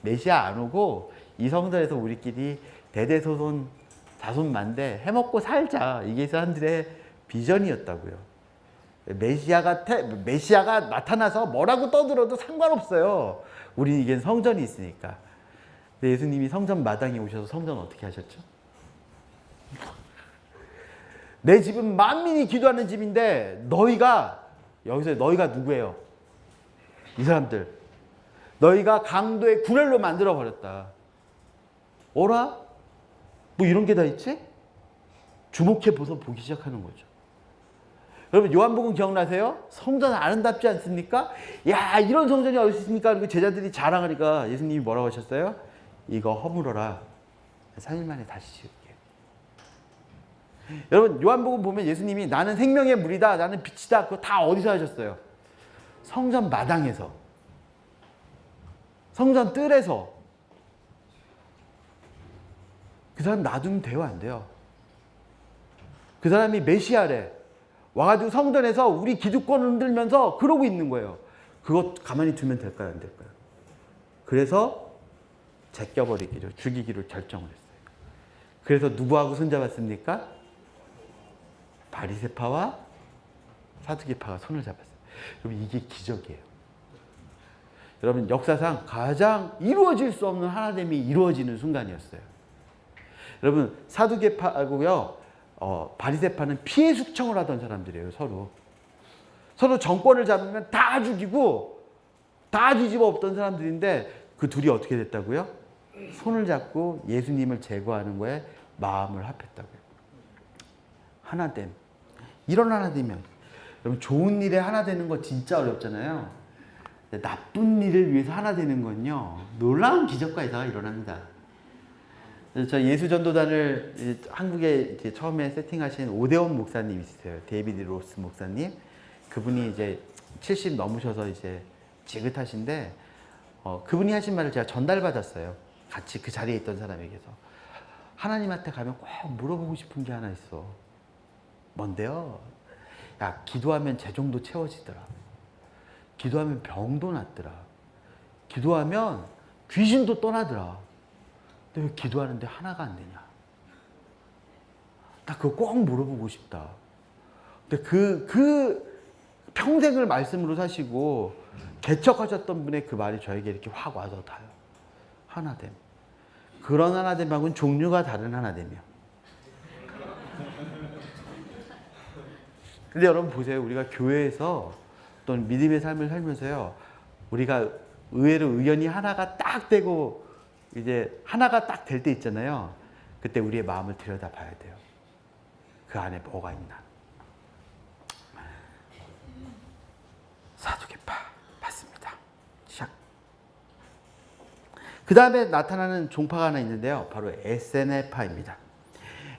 [SPEAKER 1] 메시아 안 오고 이 성전에서 우리끼리 대대손손 자손만대 해먹고 살자. 이게 이 사람들의 비전이었다고요. 메시아가 나타나서 뭐라고 떠들어도 상관없어요. 우리 이게 성전이 있으니까. 근데 예수님이 성전 마당에 오셔서 성전 어떻게 하셨죠? 내 집은 만민이 기도하는 집인데 여기서 너희가 누구예요? 이 사람들. 너희가 강도의 굴혈로 만들어 버렸다. 어라? 뭐 이런 게 다 있지? 주목해 보서 보기 시작하는 거죠. 여러분 요한복음 기억나세요? 성전 아름답지 않습니까? 야, 이런 성전이 어디 있습니까? 그리고 제자들이 자랑하니까 예수님이 뭐라고 하셨어요? 이거 허물어라. 3일 만에 다시 지을게. 여러분 요한복음 보면 예수님이 나는 생명의 물이다, 나는 빛이다, 그거 다 어디서 하셨어요? 성전 마당에서, 성전 뜰에서. 그 사람 놔두면 돼요, 안 돼요? 그 사람이 메시아래. 와가지고 성전에서 우리 기득권을 흔들면서 그러고 있는 거예요. 그거 가만히 두면 될까요, 안 될까요? 그래서 제껴버리기로, 죽이기로 결정을 했어요. 그래서 누구하고 손잡았습니까? 바리새파와 사두개파가 손을 잡았어요. 여러분 이게 기적이에요. 여러분 역사상 가장 이루어질 수 없는 하나됨이 이루어지는 순간이었어요. 여러분 사두개파하고요, 바리새파는 피해 숙청을 하던 사람들이에요. 서로 정권을 잡으면 다 죽이고 다 뒤집어 엎던 사람들인데 그 둘이 어떻게 됐다고요? 손을 잡고 예수님을 제거하는 거에 마음을 합했다고요. 하나됨. 이런 하나됨이요. 여러분 좋은 일에 하나 되는 거 진짜 어렵잖아요. 나쁜 일을 위해서 하나 되는 건요, 놀라운 기적과 이사가 일어납니다. 저 예수전도단을 한국에 이제 처음에 세팅하신 오대원 목사님 있으세요. 데이비드 로스 목사님. 그분이 이제 70 넘으셔서 이제 지긋하신데, 그분이 하신 말을 제가 전달받았어요. 같이 그 자리에 있던 사람에게서. 하나님한테 가면 꼭 물어보고 싶은 게 하나 있어. 뭔데요? 야, 기도하면 재정도 채워지더라. 기도하면 병도 낫더라. 기도하면 귀신도 떠나더라. 근데 왜 기도하는데 하나가 안 되냐? 나 그거 꼭 물어보고 싶다. 근데 그 평생을 말씀으로 사시고 개척하셨던 분의 그 말이 저에게 이렇게 확 와서 닿아요. 하나됨. 그런 하나됨하고는 종류가 다른 하나됨이요. 근데 여러분 보세요. 우리가 교회에서 또는 믿음의 삶을 살면서요, 우리가 의외로 의견이 하나가 딱 되고 이제 하나가 딱 될 때 있잖아요. 그때 우리의 마음을 들여다 봐야 돼요. 그 안에 뭐가 있나. 사두개파 봤습니다. 시작. 그 다음에 나타나는 종파가 하나 있는데요. 바로 에세네파입니다.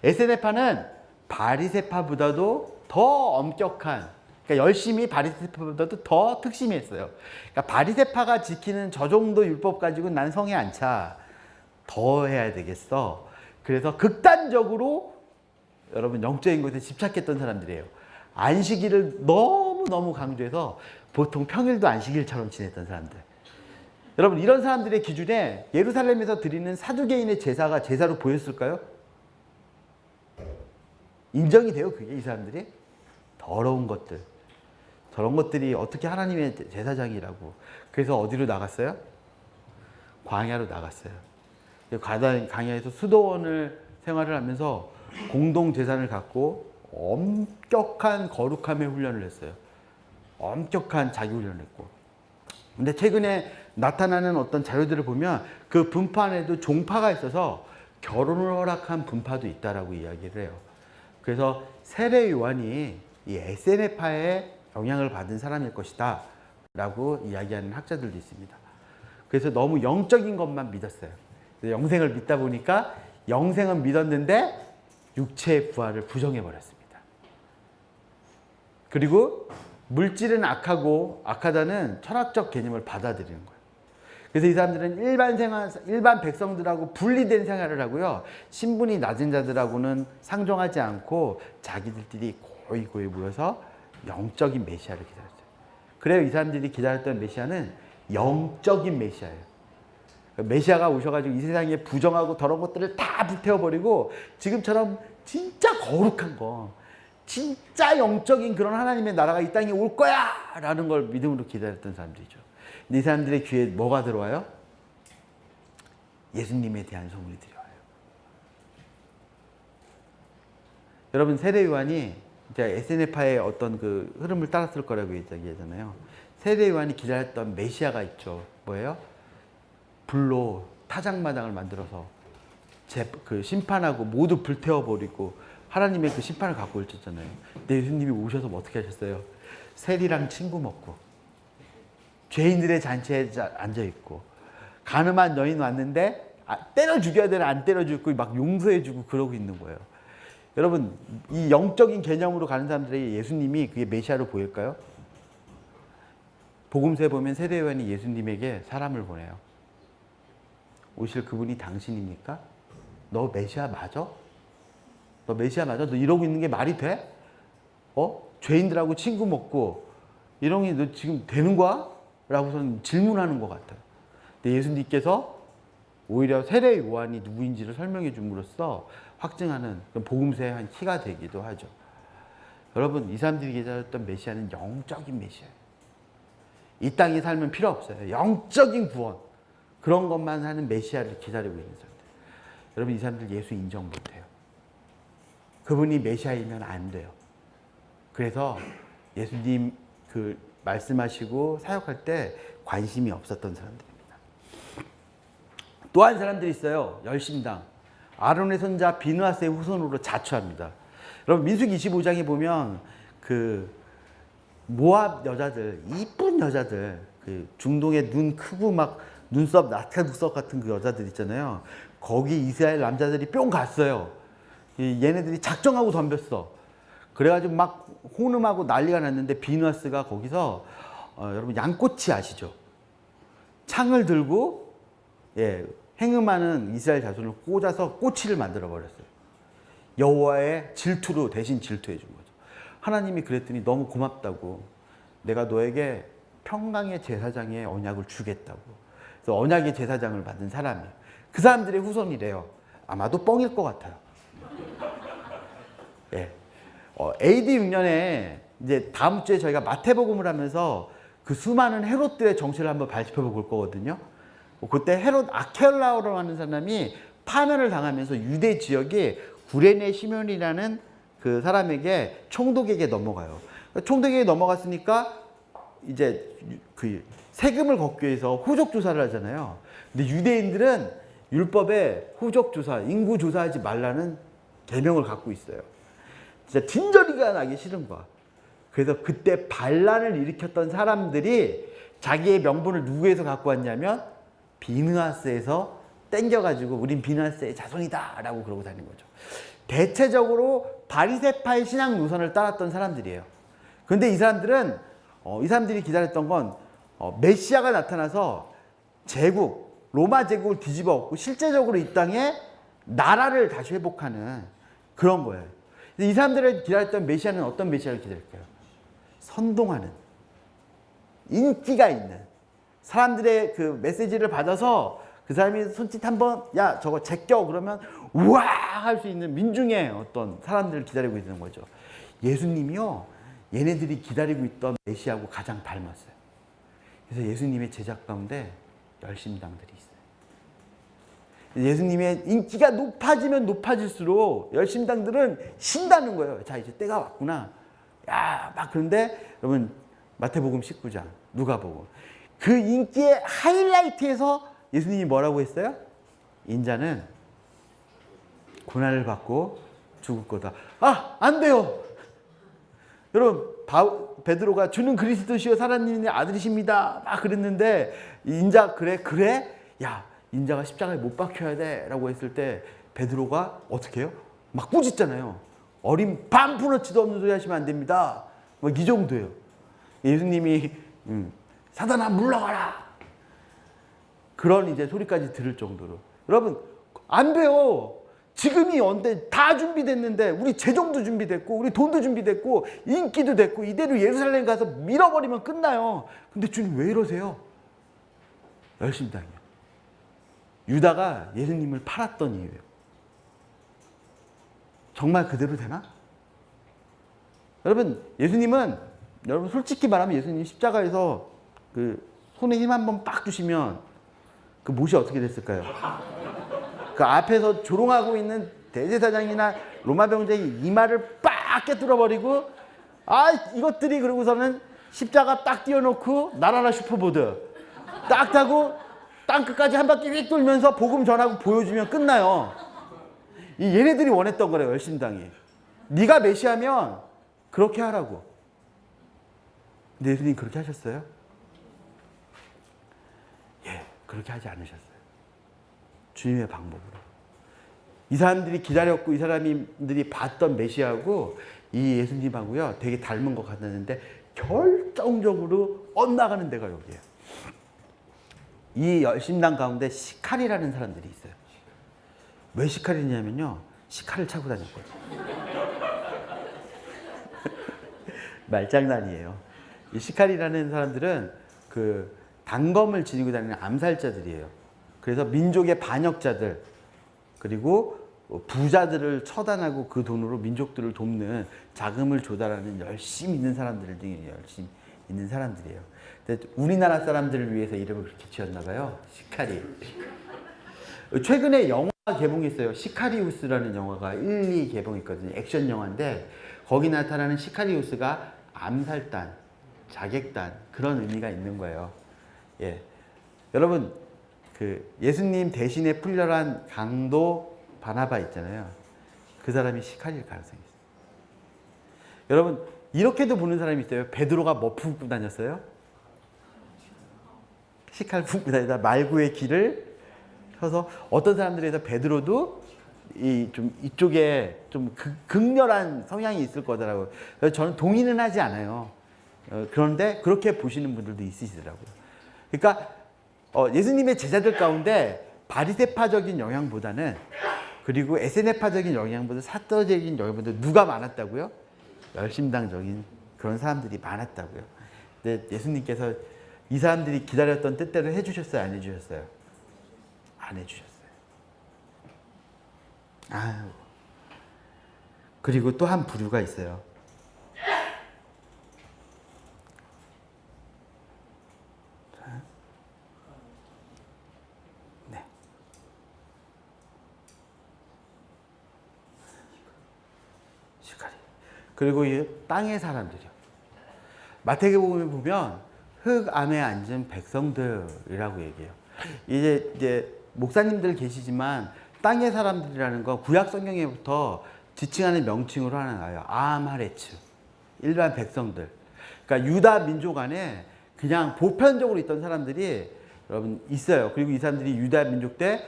[SPEAKER 1] 에세네파는 바리새파보다도 더 엄격한, 그러니까 열심히 바리새파보다도 더 특심이 있어요. 그러니까 바리새파가 지키는 저 정도 율법 가지고 난 성에 안 차. 더 해야 되겠어. 그래서 극단적으로 여러분 영적인 것에 집착했던 사람들이에요. 안식일을 너무너무 강조해서 보통 평일도 안식일처럼 지냈던 사람들. 여러분 이런 사람들의 기준에 예루살렘에서 드리는 사두개인의 제사가 제사로 보였을까요? 인정이 돼요, 그게. 이 사람들이 더러운 것들, 저런 것들이 어떻게 하나님의 제사장이라고. 그래서 어디로 나갔어요? 광야로 나갔어요. 광야에서 수도원을 생활을 하면서 공동 재산을 갖고 엄격한 거룩함의 훈련을 했어요. 엄격한 자기 훈련을 했고. 근데 최근에 나타나는 어떤 자료들을 보면 그 분파 안에도 종파가 있어서 결혼을 허락한 분파도 있다라고 이야기를 해요. 그래서 세례 요한이 이 SNF파에 영향을 받은 사람일 것이다 라고 이야기하는 학자들도 있습니다. 그래서 너무 영적인 것만 믿었어요. 영생을 믿다 보니까 영생은 믿었는데 육체의 부활을 부정해버렸습니다. 그리고 물질은 악하고 악하다는 철학적 개념을 받아들이는 거예요. 그래서 이 사람들은 일반 백성들하고 분리된 생활을 하고요. 신분이 낮은 자들하고는 상종하지 않고 자기들끼리 고이 모여서 영적인 메시아를 기다렸어요. 그래요. 이 사람들이 기다렸던 메시아는 영적인 메시아예요. 메시아가 오셔가지고 이 세상에 부정하고 더러운 것들을 다 불태워버리고 지금처럼 진짜 거룩한 거, 진짜 영적인 그런 하나님의 나라가 이 땅에 올 거야! 라는 걸 믿음으로 기다렸던 사람들이죠. 근데 이 사람들의 귀에 뭐가 들어와요? 예수님에 대한 소문이 들어와요. 여러분, 세례 요한이 SNF파의 어떤 그 흐름을 따랐을 거라고 얘기하잖아요. 세례 요한이 기다렸던 메시아가 있죠. 뭐예요? 불로 타작마당을 만들어서 그 심판하고 모두 불태워버리고 하나님의 그 심판을 갖고 오셨잖아요. 근데 예수님이 오셔서 어떻게 하셨어요? 세리랑 친구 먹고 죄인들의 잔치에 앉아있고 가늠한 여인 왔는데 때려 죽여야 되나 안 때려 죽고 막 용서해주고 그러고 있는 거예요. 여러분, 이 영적인 개념으로 가는 사람들에게 예수님이 그게 메시아로 보일까요? 복음서에 보면 세례 요한이 예수님에게 사람을 보내요. 오실 그분이 당신입니까? 너 메시아 맞아? 너 메시아 맞아? 너 이러고 있는 게 말이 돼? 죄인들하고 친구 먹고 이런 게 너 지금 되는 거야? 라고선 질문하는 것 같아요. 근데 예수님께서 오히려 세례 요한이 누구인지를 설명해 줌으로써 확증하는 복음서의 한 키가 되기도 하죠. 여러분, 이 사람들이 기다렸던 메시아는 영적인 메시아예요. 이 땅에 살면 필요 없어요. 영적인 구원. 그런 것만 하는 메시아를 기다리고 있는 사람들. 여러분, 이 사람들 예수 인정 못해요. 그분이 메시아이면 안 돼요. 그래서 예수님 그 말씀하시고 사역할 때 관심이 없었던 사람들입니다. 또 한 사람들이 있어요. 열심당. 아론의 손자 비느하스의 후손으로 자처합니다. 여러분, 민수기 25장에 보면 그 모압 여자들, 이쁜 여자들, 그 중동에 눈 크고 막 눈썹 나태눈썹 같은 그 여자들 있잖아요. 거기 이스라엘 남자들이 뿅 갔어요. 얘네들이 작정하고 덤볐어. 그래가지고 막 호름하고 난리가 났는데 비느하스가 거기서 여러분 양꼬치 아시죠? 창을 들고 행음하는 이스라엘 자손을 꽂아서 꼬치를 만들어 버렸어요. 여호와의 질투로 대신 질투해 준 거죠. 하나님이 그랬더니 너무 고맙다고, 내가 너에게 평강의 제사장의 언약을 주겠다고. 그래서 언약의 제사장을 받은 사람이에요. 그 사람들의 후손이래요. 아마도 뻥일 것 같아요. AD 6년에 이제 다음 주에 저희가 마태복음을 하면서 그 수많은 헤롯들의 정체를 한번 발표해 볼 거거든요. 그때 헤롯 아켈라오라고 하는 사람이 파면을 당하면서 유대 지역에 구레네 시몬이라는 그 사람에게 총독에게 넘어가요. 총독에게 넘어갔으니까 이제 그 세금을 걷기 위해서 후족 조사를 하잖아요. 근데 유대인들은 율법에 후족 조사, 인구 조사하지 말라는 계명을 갖고 있어요. 진짜 진저리가 나기 싫은 거야. 그래서 그때 반란을 일으켰던 사람들이 자기의 명분을 누구에서 갖고 왔냐면 비느하스에서 땡겨가지고 우린 비느하스의 자손이다 라고 그러고 다니는 거죠. 대체적으로 바리새파의 신앙 노선을 따랐던 사람들이에요. 그런데 이 사람들은 이 사람들이 기다렸던 건 메시아가 나타나서 제국, 로마 제국을 뒤집어 엎고 실제적으로 이 땅에 나라를 다시 회복하는 그런 거예요. 이 사람들을 기다렸던 메시아는 어떤 메시아를 기다릴까요? 선동하는, 인기가 있는, 사람들의 그 메시지를 받아서 그 사람이 손짓 한번 야 저거 제껴 그러면 우와 할 수 있는 민중의 어떤 사람들을 기다리고 있는 거죠. 예수님이요, 얘네들이 기다리고 있던 메시아하고 가장 닮았어요. 그래서 예수님의 제자 가운데 열심당들이 있어요. 예수님의 인기가 높아지면 높아질수록 열심당들은 신다는 거예요. 자, 이제 때가 왔구나. 야, 막 그런데 여러분 마태복음 19장, 누가복음, 그 인기의 하이라이트에서 예수님이 뭐라고 했어요? 인자는 고난을 받고 죽을 거다. 아, 안 돼요. 여러분, 베드로가 주는 그리스도시요 살아있는 아들이십니다. 막 그랬는데 인자 그래? 야, 인자가 십자가에 못 박혀야 돼 라고 했을 때 베드로가 어떻게 해요? 막 꾸짖잖아요. 어린 반푼어치도 없는 소리 하시면 안 됩니다. 막 이 정도예요. 예수님이 사단아 물러가라. 그런 이제 소리까지 들을 정도로. 여러분, 안 돼요. 지금이 언제 다 준비됐는데 우리 재정도 준비됐고 우리 돈도 준비됐고 인기도 됐고 이대로 예루살렘 가서 밀어버리면 끝나요. 근데 주님 왜 이러세요? 열심당이요. 유다가 예수님을 팔았던 이유예요. 정말 그대로 되나? 여러분, 여러분 솔직히 말하면 예수님 십자가에서 그 손에 힘 한번 빡 주시면 그 못이 어떻게 됐을까요? 그 앞에서 조롱하고 있는 대제사장이나 로마 병장이 이마를 빡 깨뚫어 버리고 이것들이 그러고서는 십자가 딱 띄워놓고 나라라 슈퍼보드 딱 타고 땅끝까지 한 바퀴 휙 돌면서 복음 전하고 보여주면 끝나요. 얘네들이 원했던 거래요. 열심당이. 네가 메시아면 그렇게 하라고. 근데 예수님 그렇게 하셨어요? 예, 그렇게 하지 않으셨어요. 주님의 방법으로. 이 사람들이 기다렸고 이 사람들이 봤던 메시아하고 이 예수님하고요 되게 닮은 것 같았는데 결정적으로 엇나가는 데가 여기예요. 이 열심당 가운데 시칼이라는 사람들이 있어요. 왜 시칼이냐면요, 시칼을 차고 다녔거든요. 말장난이에요. 이 시칼이라는 사람들은 그 단검을 지니고 다니는 암살자들이에요. 그래서 민족의 반역자들 그리고 부자들을 처단하고 그 돈으로 민족들을 돕는 자금을 조달하는 열심히 있는 사람들 중에 열심히 있는 사람들이에요. 근데 우리나라 사람들을 위해서 이름을 그렇게 지었나 봐요. 시카리. 최근에 영화 개봉했어요. 시카리우스라는 영화가 1, 2 개봉했거든요. 액션 영화인데 거기 나타나는 시카리우스가 암살단, 자객단 그런 의미가 있는 거예요. 예, 여러분 그 예수님 대신에 풀려난 강도 바나바 있잖아요. 그 사람이 시칼일 가능성이 있어요. 여러분 이렇게도 보는 사람이 있어요. 베드로가 뭐 품고 다녔어요? 시칼 품고 다니다 말구의 길을 펴서 어떤 사람들에서 베드로도 이쪽에 좀 극렬한 성향이 있을 거더라고요. 그래서 저는 동의는 하지 않아요. 그런데 그렇게 보시는 분들도 있으시더라고요. 그러니까 예수님의 제자들 가운데 바리새파적인 영향보다는 그리고 에세네파적인 영향보다 사도적인 영향보다 누가 많았다고요? 열심당적인 그런 사람들이 많았다고요. 근데 예수님께서 이 사람들이 기다렸던 뜻대로 해주셨어요? 안 해주셨어요? 안 해주셨어요. 아유. 그리고 또 한 부류가 있어요. 네. 시카리. 그리고 이 땅의 사람들이요. 마태복음에 보면 흙 안에 앉은 백성들이라고 얘기해요. 이제 목사님들 계시지만 땅의 사람들이라는 거 구약 성경에부터 지칭하는 명칭으로 하나 나와요. 아하마레츠, 일반 백성들. 그러니까 유다 민족 안에 그냥 보편적으로 있던 사람들이 여러분 있어요. 그리고 이 사람들이 유다 민족 때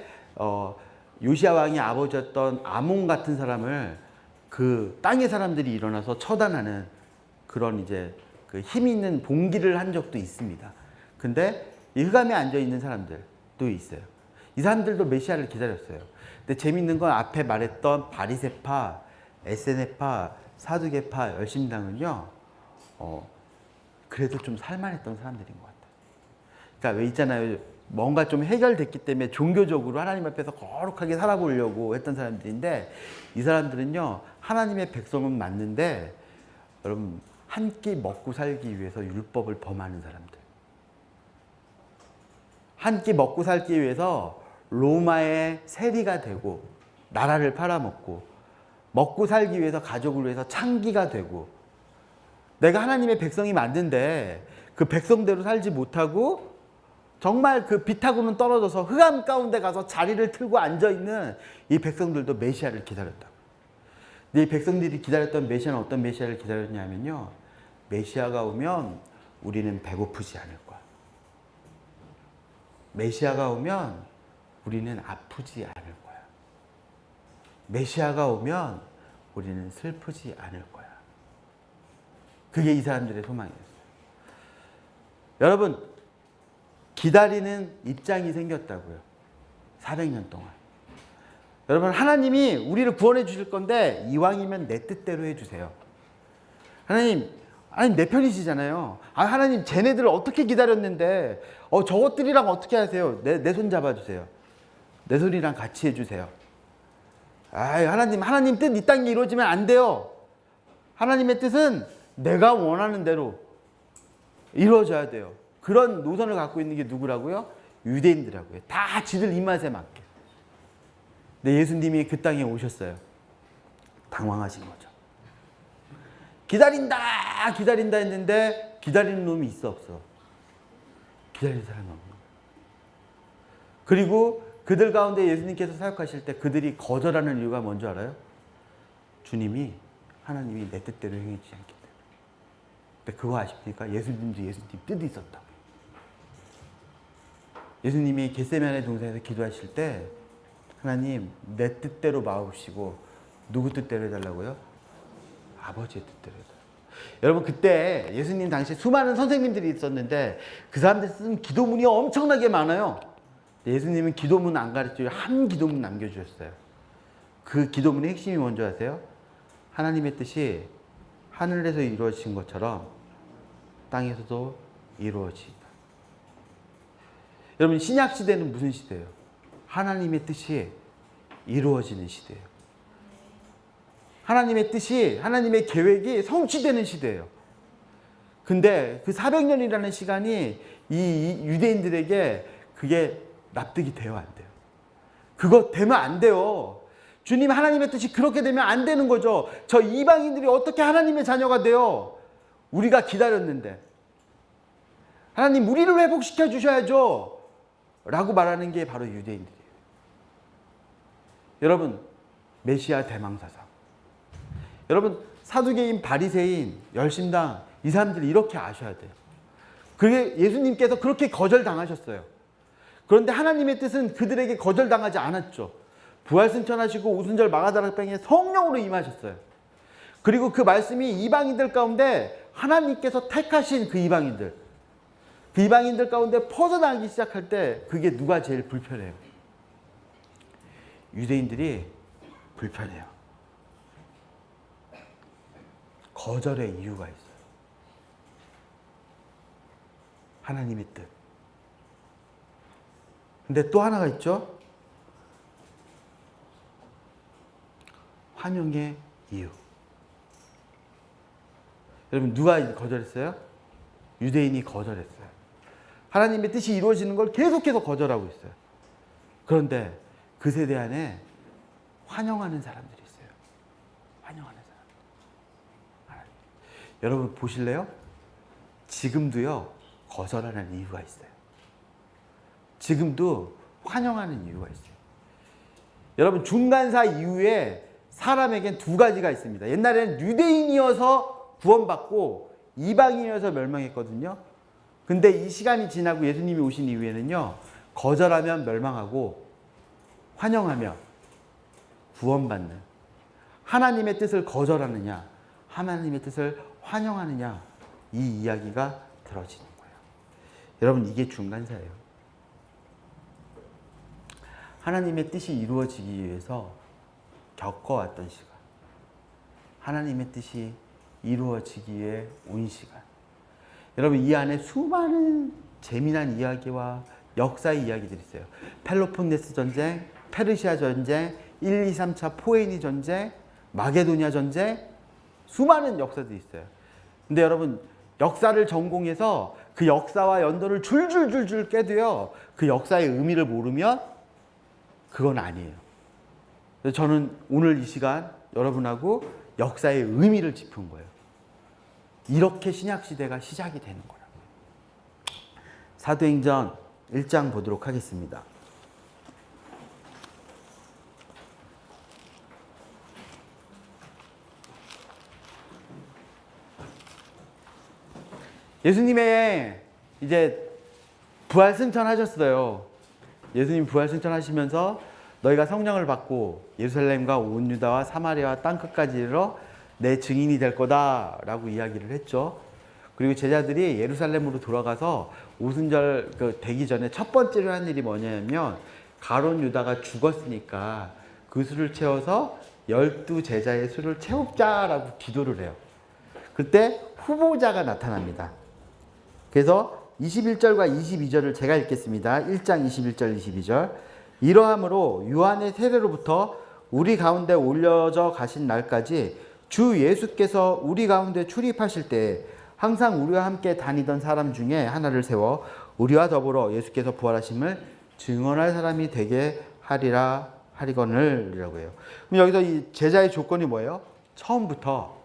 [SPEAKER 1] 요시야 왕이 아버지였던 아몬 같은 사람을 그 땅의 사람들이 일어나서 처단하는 그런 이제 그 힘 있는 봉기를 한 적도 있습니다. 근데 이 흑암에 앉아 있는 사람들도 있어요. 이 사람들도 메시아를 기다렸어요. 근데 재밌는 건 앞에 말했던 바리새파, 에세네파, 사두개파, 열심당은요, 그래도 좀 살만했던 사람들인 것 같아요. 그러니까 왜 있잖아요. 뭔가 좀 해결됐기 때문에 종교적으로 하나님 앞에서 거룩하게 살아보려고 했던 사람들인데 이 사람들은요, 하나님의 백성은 맞는데 여러분, 한 끼 먹고 살기 위해서 율법을 범하는 사람들. 한 끼 먹고 살기 위해서 로마의 세리가 되고 나라를 팔아먹고 먹고 살기 위해서 가족을 위해서 창기가 되고 내가 하나님의 백성이 맞는데 그 백성대로 살지 못하고 정말 그 빛하고는 떨어져서 흑암 가운데 가서 자리를 틀고 앉아있는 이 백성들도 메시아를 기다렸다. 근데 이 백성들이 기다렸던 메시아는 어떤 메시아를 기다렸냐면요. 메시아가 오면 우리는 배고프지 않을 거야. 메시아가 오면 우리는 아프지 않을 거야. 메시아가 오면 우리는 슬프지 않을 거야. 그게 이 사람들의 소망이었어요. 여러분, 기다리는 입장이 생겼다고요. 400년 동안. 여러분, 하나님이 우리를 구원해 주실 건데 이왕이면 내 뜻대로 해주세요. 하나님 내 편이시잖아요. 하나님 쟤네들을 어떻게 기다렸는데 저것들이랑 어떻게 하세요? 내 손 잡아주세요. 내 손이랑 같이 해주세요. 하나님 뜻 이 땅에 이루어지면 안 돼요. 하나님의 뜻은 내가 원하는 대로 이루어져야 돼요. 그런 노선을 갖고 있는 게 누구라고요? 유대인들이라고요. 다 지들 입맛에 맞게. 근데 예수님이 그 땅에 오셨어요. 당황하신 거죠. 기다린다 했는데 기다리는 놈이 있어 없어? 기다리는 사람이 없는 거예요. 그리고 그들 가운데 예수님께서 사역하실 때 그들이 거절하는 이유가 뭔지 알아요? 하나님이 내 뜻대로 행해지지 않기 때문에. 근데 그거 아십니까? 예수님도 예수님 뜻이 있었다고. 예수님이 겟세마네 동산에서 기도하실 때 하나님 내 뜻대로 마옵시고 누구 뜻대로 해달라고요? 아버지의 뜻대로 해달라고. 여러분, 그때 예수님 당시에 수많은 선생님들이 있었는데 그 사람들 쓴 기도문이 엄청나게 많아요. 예수님은 기도문 안 가르쳐요. 한 기도문 남겨주셨어요. 그 기도문의 핵심이 뭔지 아세요? 하나님의 뜻이 하늘에서 이루어진 것처럼 땅에서도 이루어지다. 여러분, 신약 시대는 무슨 시대예요? 하나님의 뜻이 이루어지는 시대예요. 하나님의 뜻이, 하나님의 계획이 성취되는 시대예요. 근데 그 400년이라는 시간이 이 유대인들에게 그게 납득이 돼요, 안 돼요? 그거 되면 안 돼요. 주님, 하나님의 뜻이 그렇게 되면 안 되는 거죠. 저 이방인들이 어떻게 하나님의 자녀가 돼요? 우리가 기다렸는데. 하나님, 우리를 회복시켜 주셔야죠. 라고 말하는 게 바로 유대인들이에요. 여러분, 메시아 대망사상. 여러분, 사두개인, 바리새인, 열심당, 이 사람들이 이렇게 아셔야 돼요. 그게 예수님께서 그렇게 거절당하셨어요. 그런데 하나님의 뜻은 그들에게 거절당하지 않았죠. 부활승천하시고 오순절 마가다락방에 성령으로 임하셨어요. 그리고 그 말씀이 이방인들 가운데 하나님께서 택하신 그 이방인들 가운데 퍼져나가기 시작할 때 그게 누가 제일 불편해요? 유대인들이 불편해요. 거절의 이유가 있어요. 하나님의 뜻. 근데 또 하나가 있죠. 환영의 이유. 여러분, 누가 거절했어요? 유대인이 거절했어요. 하나님의 뜻이 이루어지는 걸 계속해서 거절하고 있어요. 그런데 그 세대 안에 환영하는 사람들이 있어요. 환영하는 사람들. 여러분 보실래요? 지금도요, 거절하는 이유가 있어요. 지금도 환영하는 이유가 있어요. 여러분, 중간사 이후에 사람에겐 두 가지가 있습니다. 옛날에는 유대인이어서 구원받고 이방인이어서 멸망했거든요. 근데 이 시간이 지나고 예수님이 오신 이후에는요, 거절하면 멸망하고 환영하면 구원받는, 하나님의 뜻을 거절하느냐 하나님의 뜻을 환영하느냐, 이 이야기가 들어지는 거예요. 여러분, 이게 중간사예요. 하나님의 뜻이 이루어지기 위해서 겪어왔던 시간, 하나님의 뜻이 이루어지기 위해 온 시간. 여러분, 이 안에 수많은 재미난 이야기와 역사의 이야기들이 있어요. 펠로폰네스 전쟁, 페르시아 전쟁, 1, 2, 3차 포에니 전쟁, 마게도냐 전쟁, 수많은 역사들이 있어요. 근데 여러분, 역사를 전공해서 그 역사와 연도를 줄줄줄줄 깨도요, 그 역사의 의미를 모르면 그건 아니에요. 그래서 저는 오늘 이 시간 여러분하고 역사의 의미를 짚은 거예요. 이렇게 신약시대가 시작이 되는 거라고요. 사도행전 1장 보도록 하겠습니다. 예수님의 이제 부활 승천하셨어요. 예수님 부활 승천하시면서 너희가 성령을 받고 예루살렘과 온 유다와 사마리아와 땅끝까지 이르러 내 증인이 될 거다라고 이야기를 했죠. 그리고 제자들이 예루살렘으로 돌아가서 오순절 되기 전에 첫 번째로 한 일이 뭐냐면 가룟 유다가 죽었으니까 그 수를 채워서 12제자의 수를 채우자라고 기도를 해요. 그때 후보자가 나타납니다. 그래서 21절과 22절을 제가 읽겠습니다. 1장 21절 22절. 이러함으로 요한의 세례로부터 우리 가운데 올려져 가신 날까지 주 예수께서 우리 가운데 출입하실 때 항상 우리와 함께 다니던 사람 중에 하나를 세워 우리와 더불어 예수께서 부활하심을 증언할 사람이 되게 하리라 하리거늘이라고 해요. 그럼 여기서 이 제자의 조건이 뭐예요? 처음부터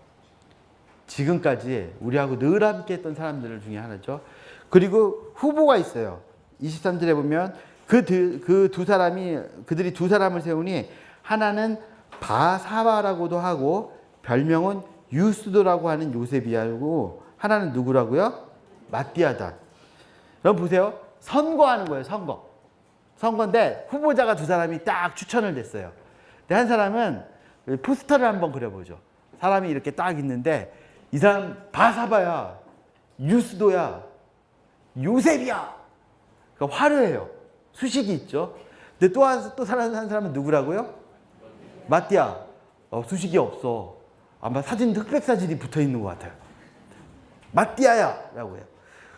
[SPEAKER 1] 지금까지 우리하고 늘 함께 했던 사람들 중에 하나죠. 그리고 후보가 있어요. 23절에 보면 그들이 두 사람을 세우니 하나는 바사바라고도 하고 별명은 유스도라고 하는 요셉이하고 하나는 누구라고요? 마띠아다. 그럼 보세요. 선거하는 거예요. 선거인데 후보자가 두 사람이 딱 추천을 됐어요. 근데 한 사람은 포스터를 한번 그려보죠. 사람이 이렇게 딱 있는데 이 사람 바사바야, 유스도야, 요셉이야. 그러니까 화려해요. 수식이 있죠. 근데 또 한 사람은 누구라고요? 마띠아. 수식이 없어. 아마 흑백 사진이 붙어 있는 것 같아요. 마띠아야 라고 해요.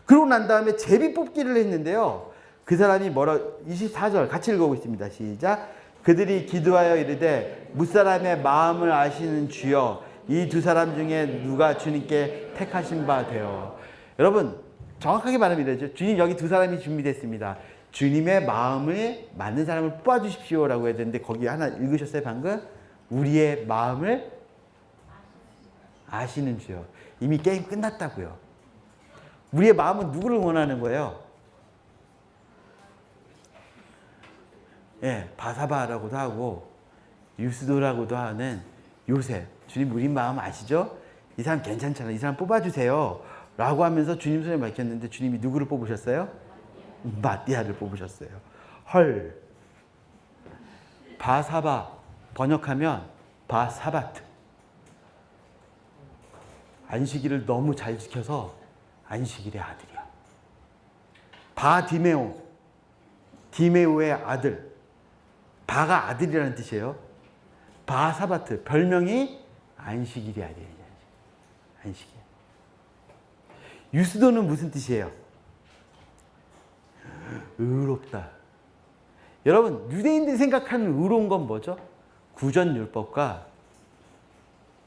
[SPEAKER 1] 그러고 난 다음에 제비 뽑기를 했는데요. 그 사람이 24절 같이 읽어보겠습니다. 시작. 그들이 기도하여 이르되 무사람의 마음을 아시는 주여 이 두 사람 중에 누가 주님께 택하신 바 되어. 여러분 정확하게 말하면 이러죠. 주님 여기 두 사람이 준비됐습니다. 주님의 마음에 맞는 사람을 뽑아주십시오 라고 해야 되는데 거기 하나 읽으셨어요 방금? 우리의 마음을 아시는 주여. 이미 게임 끝났다고요. 우리의 마음은 누구를 원하는 거예요? 예, 바사바라고도 하고 유스도라고도 하는 요셉. 주님 우리 마음 아시죠? 이 사람 괜찮잖아요. 이 사람 뽑아주세요 라고 하면서 주님 손에 맡겼는데 주님이 누구를 뽑으셨어요? 마띠아를 뽑으셨어요. 헐. 바사바 번역하면 바사바트. 안식일을 너무 잘 지켜서 안식일의 아들이야. 바디메오. 디메오의 아들. 바가 아들이라는 뜻이에요. 바사바트. 별명이 안식일의 아들이야. 안식일. 유스도는 무슨 뜻이에요? 의롭다. 여러분 유대인들이 생각하는 의로운 건 뭐죠? 구전율법과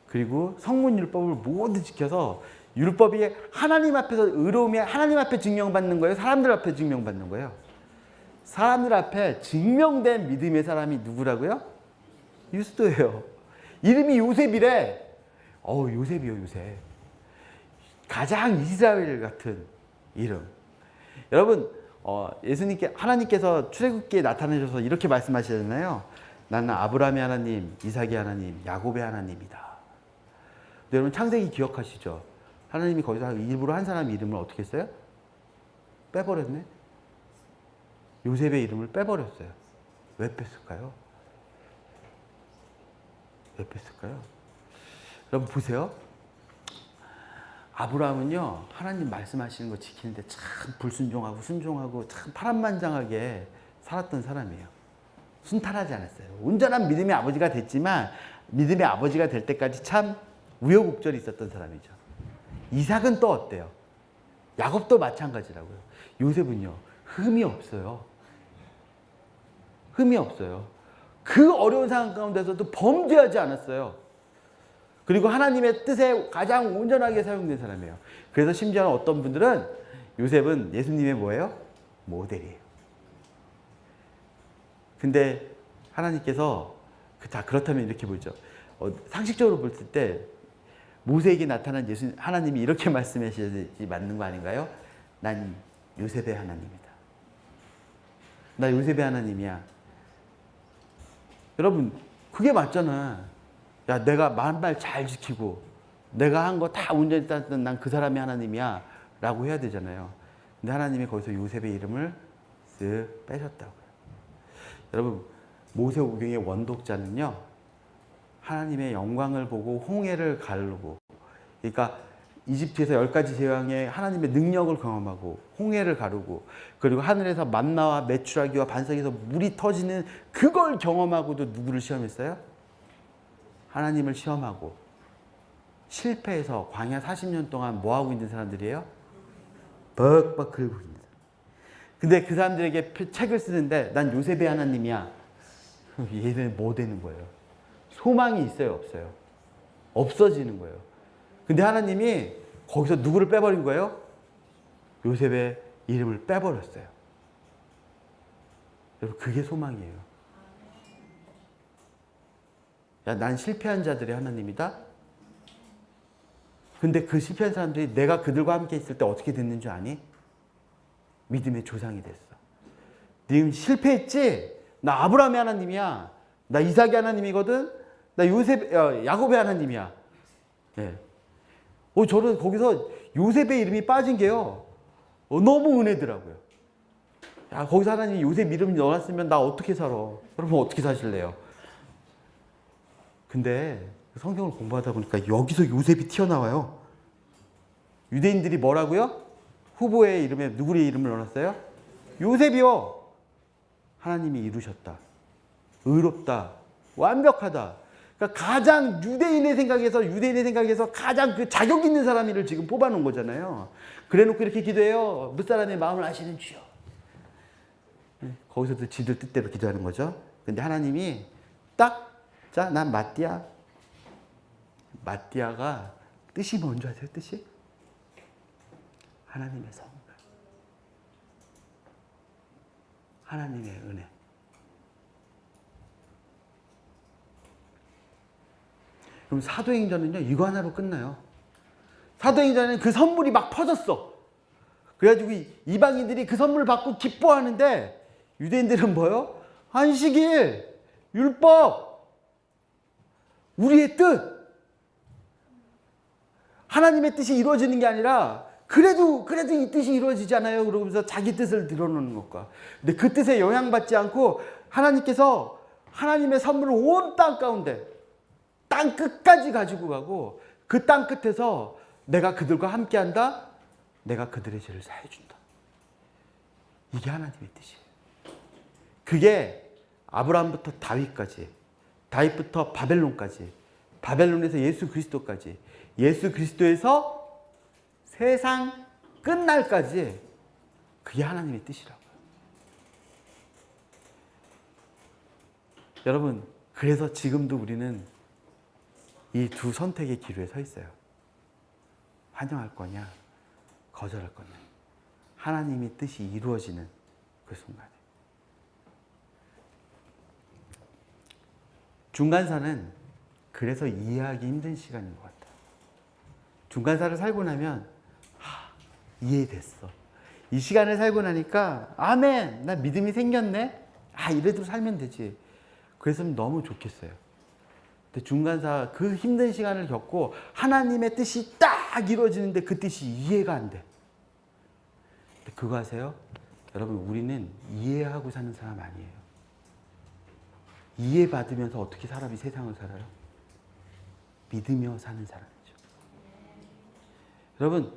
[SPEAKER 1] 그리고 성문율법을 모두 지켜서 율법이 하나님 앞에서 의로움이 하나님 앞에 증명받는 거예요? 사람들 앞에 증명받는 거예요? 사람들 앞에 증명된 믿음의 사람이 누구라고요? 유스도예요. 이름이 요셉이래. 요셉이요 요셉. 가장 이스라엘 같은 이름. 여러분 하나님께서 출애굽기에 나타나셔서 이렇게 말씀하시잖아요. 나는 아브라함의 하나님, 이삭의 하나님, 야곱의 하나님이다. 근데 여러분 창세기 기억하시죠? 하나님이 거기서 일부러 한 사람 이름을 어떻게 했어요? 빼버렸네. 요셉의 이름을 빼버렸어요. 왜 뺐을까요? 왜 뺐을까요? 여러분 보세요. 아브라함은요 하나님 말씀하시는 거 지키는데 참 불순종하고 순종하고 참 파란만장하게 살았던 사람이에요. 순탄하지 않았어요. 온전한 믿음의 아버지가 됐지만 믿음의 아버지가 될 때까지 참 우여곡절이 있었던 사람이죠. 이삭은 또 어때요? 야곱도 마찬가지라고요. 요셉은요 흠이 없어요. 흠이 없어요. 그 어려운 상황 가운데서도 범죄하지 않았어요. 그리고 하나님의 뜻에 가장 온전하게 사용된 사람이에요. 그래서 심지어는 어떤 분들은 요셉은 예수님의 뭐예요? 모델이에요. 근데 하나님께서 그렇다면 이렇게 보죠. 상식적으로 볼 때 모세에게 나타난 하나님이 이렇게 말씀하셔야지 맞는 거 아닌가요? 난 요셉의 하나님이다. 나 요셉의 하나님이야. 여러분, 그게 맞잖아. 야, 내가 말 잘 지키고 내가 한 거 다 온전히 따졌던 난 그 사람의 하나님이야 라고 해야 되잖아요. 근데 하나님이 거기서 요셉의 이름을 쓱 빼셨다고요. 여러분, 모세오경의 원독자는요, 하나님의 영광을 보고 홍해를 가르고, 그러니까 이집트에서 10가지 재앙에 하나님의 능력을 경험하고 홍해를 가르고, 그리고 하늘에서 만나와 메추라기와 반석에서 물이 터지는 그걸 경험하고도 누구를 시험했어요? 하나님을 시험하고 실패해서 광야 40년 동안 뭐하고 있는 사람들이에요? 벅벅 긁고 있는 사람. 근데 그 사람들에게 책을 쓰는데 난 요셉의 하나님이야. 얘는 뭐 되는 거예요? 소망이 있어요, 없어요? 없어지는 거예요. 근데 하나님이 거기서 누구를 빼버린 거예요? 요셉의 이름을 빼버렸어요. 여러분, 그게 소망이에요. 야, 난 실패한 자들의 하나님이다? 근데 그 실패한 사람들이 내가 그들과 함께 있을 때 어떻게 됐는 줄 아니? 믿음의 조상이 됐어. 네 실패했지? 나 아브라함의 하나님이야. 나 이삭의 하나님이거든? 나 야곱의 하나님이야. 네. 저는 거기서 요셉의 이름이 빠진 게요, 너무 은혜더라고요. 야, 거기서 하나님이 요셉 이름 넣어놨으면 나 어떻게 살아? 여러분, 어떻게 사실래요? 근데 성경을 공부하다 보니까 여기서 요셉이 튀어나와요. 유대인들이 뭐라고요? 후보의 이름에 누구의 이름을 넣어놨어요? 요셉이요. 하나님이 이루셨다. 의롭다. 완벽하다. 그러니까 가장 유대인의 생각에서 가장 그 자격 있는 사람을 지금 뽑아놓은 거잖아요. 그래놓고 이렇게 기도해요. 무사람의 마음을 아시는 주여. 거기서도 지들 뜻대로 기도하는 거죠. 근데 하나님이 딱, 자, 난 마띠아. 마띠아가 뜻이 뭔지 아세요? 뜻이? 하나님의 선물. 하나님의 은혜. 그럼 사도행전은요, 이거 하나로 끝나요. 사도행전은 그 선물이 막 퍼졌어. 그래가지고 이방인들이 그 선물을 받고 기뻐하는데, 유대인들은 뭐요? 안식일, 율법, 우리의 뜻. 하나님의 뜻이 이루어지는 게 아니라 그래도 이 뜻이 이루어지잖아요. 그러면서 자기 뜻을 드러내는 것과. 근데 그 뜻에 영향받지 않고 하나님께서 하나님의 선물을 온 땅 가운데, 땅 끝까지 가지고 가고, 그 땅 끝에서 내가 그들과 함께한다. 내가 그들의 죄를 사해준다. 이게 하나님의 뜻이에요. 그게 아브라함부터 다윗까지, 다윗부터 바벨론까지, 바벨론에서 예수 그리스도까지, 예수 그리스도에서 세상 끝날까지, 그게 하나님의 뜻이라고요. 여러분, 그래서 지금도 우리는 이 두 선택의 기로에 서 있어요. 환영할 거냐, 거절할 거냐. 하나님의 뜻이 이루어지는 그 순간에. 중간사는 그래서 이해하기 힘든 시간인 것 같아요. 중간사를 살고 나면 이해됐어. 이 시간을 살고 나니까 아멘, 나 믿음이 생겼네. 이래도 살면 되지. 그랬으면 너무 좋겠어요. 근데 중간사 그 힘든 시간을 겪고 하나님의 뜻이 딱 이루어지는데 그 뜻이 이해가 안 돼. 근데 그거 아세요? 여러분, 우리는 이해하고 사는 사람 아니에요. 이해받으면서 어떻게 사람이 세상을 살아요? 믿으며 사는 사람이죠. 여러분,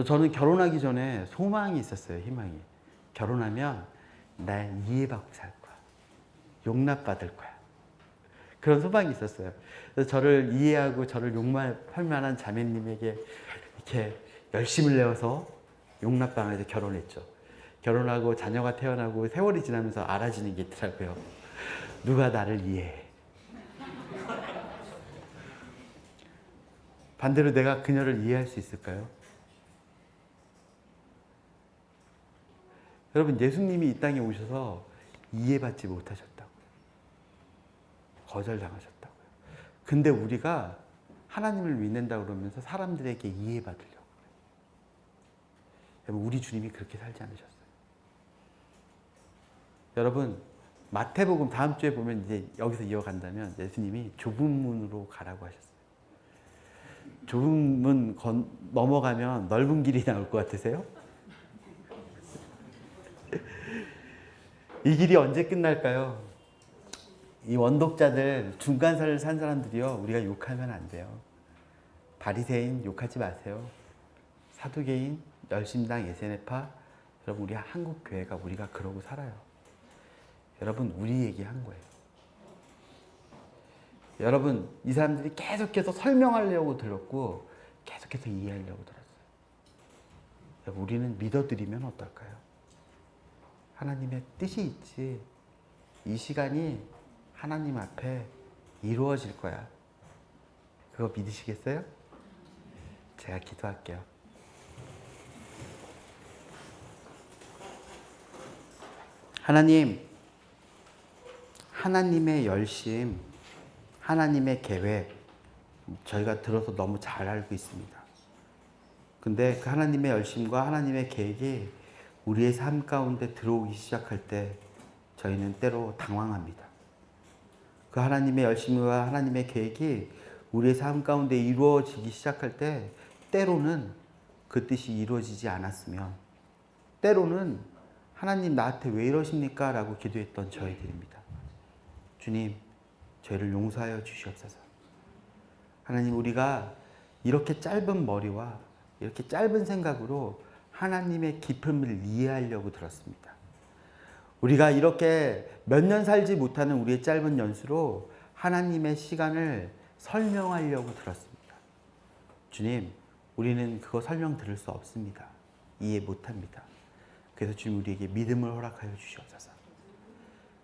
[SPEAKER 1] 저는 결혼하기 전에 소망이 있었어요. 희망이. 결혼하면 나 이해받고 살 거야. 용납받을 거야. 그런 소망이 있었어요. 그래서 저를 이해하고 저를 용납할 만한 자매님에게 이렇게 열심을 내어서 용납방에서 결혼했죠. 결혼하고 자녀가 태어나고 세월이 지나면서 알아지는 게 있더라고요. 누가 나를 이해해. 반대로 내가 그녀를 이해할 수 있을까요? 여러분, 예수님이 이 땅에 오셔서 이해받지 못하셨다고요. 거절당하셨다고요. 근데 우리가 하나님을 믿는다고 그러면서 사람들에게 이해받으려고 그래요. 여러분, 우리 주님이 그렇게 살지 않으셨어요. 여러분 마태복음 다음 주에 보면 이제 여기서 이어간다면 예수님이 좁은 문으로 가라고 하셨어요. 좁은 문 넘어가면 넓은 길이 나올 것 같으세요? 이 길이 언제 끝날까요? 이 원독자들 중간사를 산 사람들이요, 우리가 욕하면 안 돼요. 바리새인 욕하지 마세요. 사두개인, 열심당, 예세네파, 여러분 우리 한국 교회가 우리가 그러고 살아요. 여러분 우리 얘기한 거예요. 여러분 이 사람들이 계속해서 설명하려고 들었고 계속해서 이해하려고 들었어요. 여러분 우리는 믿어드리면 어떨까요? 하나님의 뜻이 있지. 이 시간이 하나님 앞에 이루어질 거야. 그거 믿으시겠어요? 제가 기도할게요. 하나님, 하나님의 열심, 하나님의 계획, 저희가 들어서 너무 잘 알고 있습니다. 근데 그 하나님의 열심과 하나님의 계획이 우리의 삶 가운데 들어오기 시작할 때 저희는 때로 당황합니다. 그 하나님의 열심과 하나님의 계획이 우리의 삶 가운데 이루어지기 시작할 때 때로는 그 뜻이 이루어지지 않았으면, 때로는 하나님 나한테 왜 이러십니까? 라고 기도했던 저희들입니다. 주님, 저희를 용서하여 주시옵소서. 하나님, 우리가 이렇게 짧은 머리와 이렇게 짧은 생각으로 하나님의 깊음을 이해하려고 들었습니다. 우리가 이렇게 몇 년 살지 못하는 우리의 짧은 연수로 하나님의 시간을 설명하려고 들었습니다. 주님, 우리는 그거 설명 들을 수 없습니다. 이해 못합니다. 그래서 주님 우리에게 믿음을 허락하여 주시옵소서.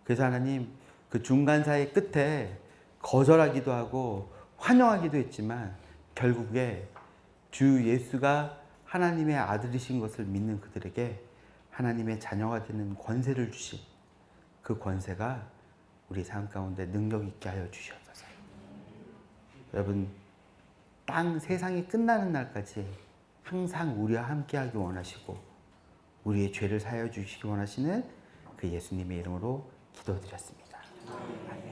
[SPEAKER 1] 그래서 하나님 그 중간사의 끝에 거절하기도 하고 환영하기도 했지만 결국에 주 예수가 하나님의 아들이신 것을 믿는 그들에게 하나님의 자녀가 되는 권세를 주신 그 권세가 우리 삶 가운데 능력 있게 하여 주시옵소서. 여러분, 세상이 끝나는 날까지 항상 우리와 함께하기 원하시고 우리의 죄를 사하여 주시기 원하시는 그 예수님의 이름으로 기도드렸습니다. 아멘.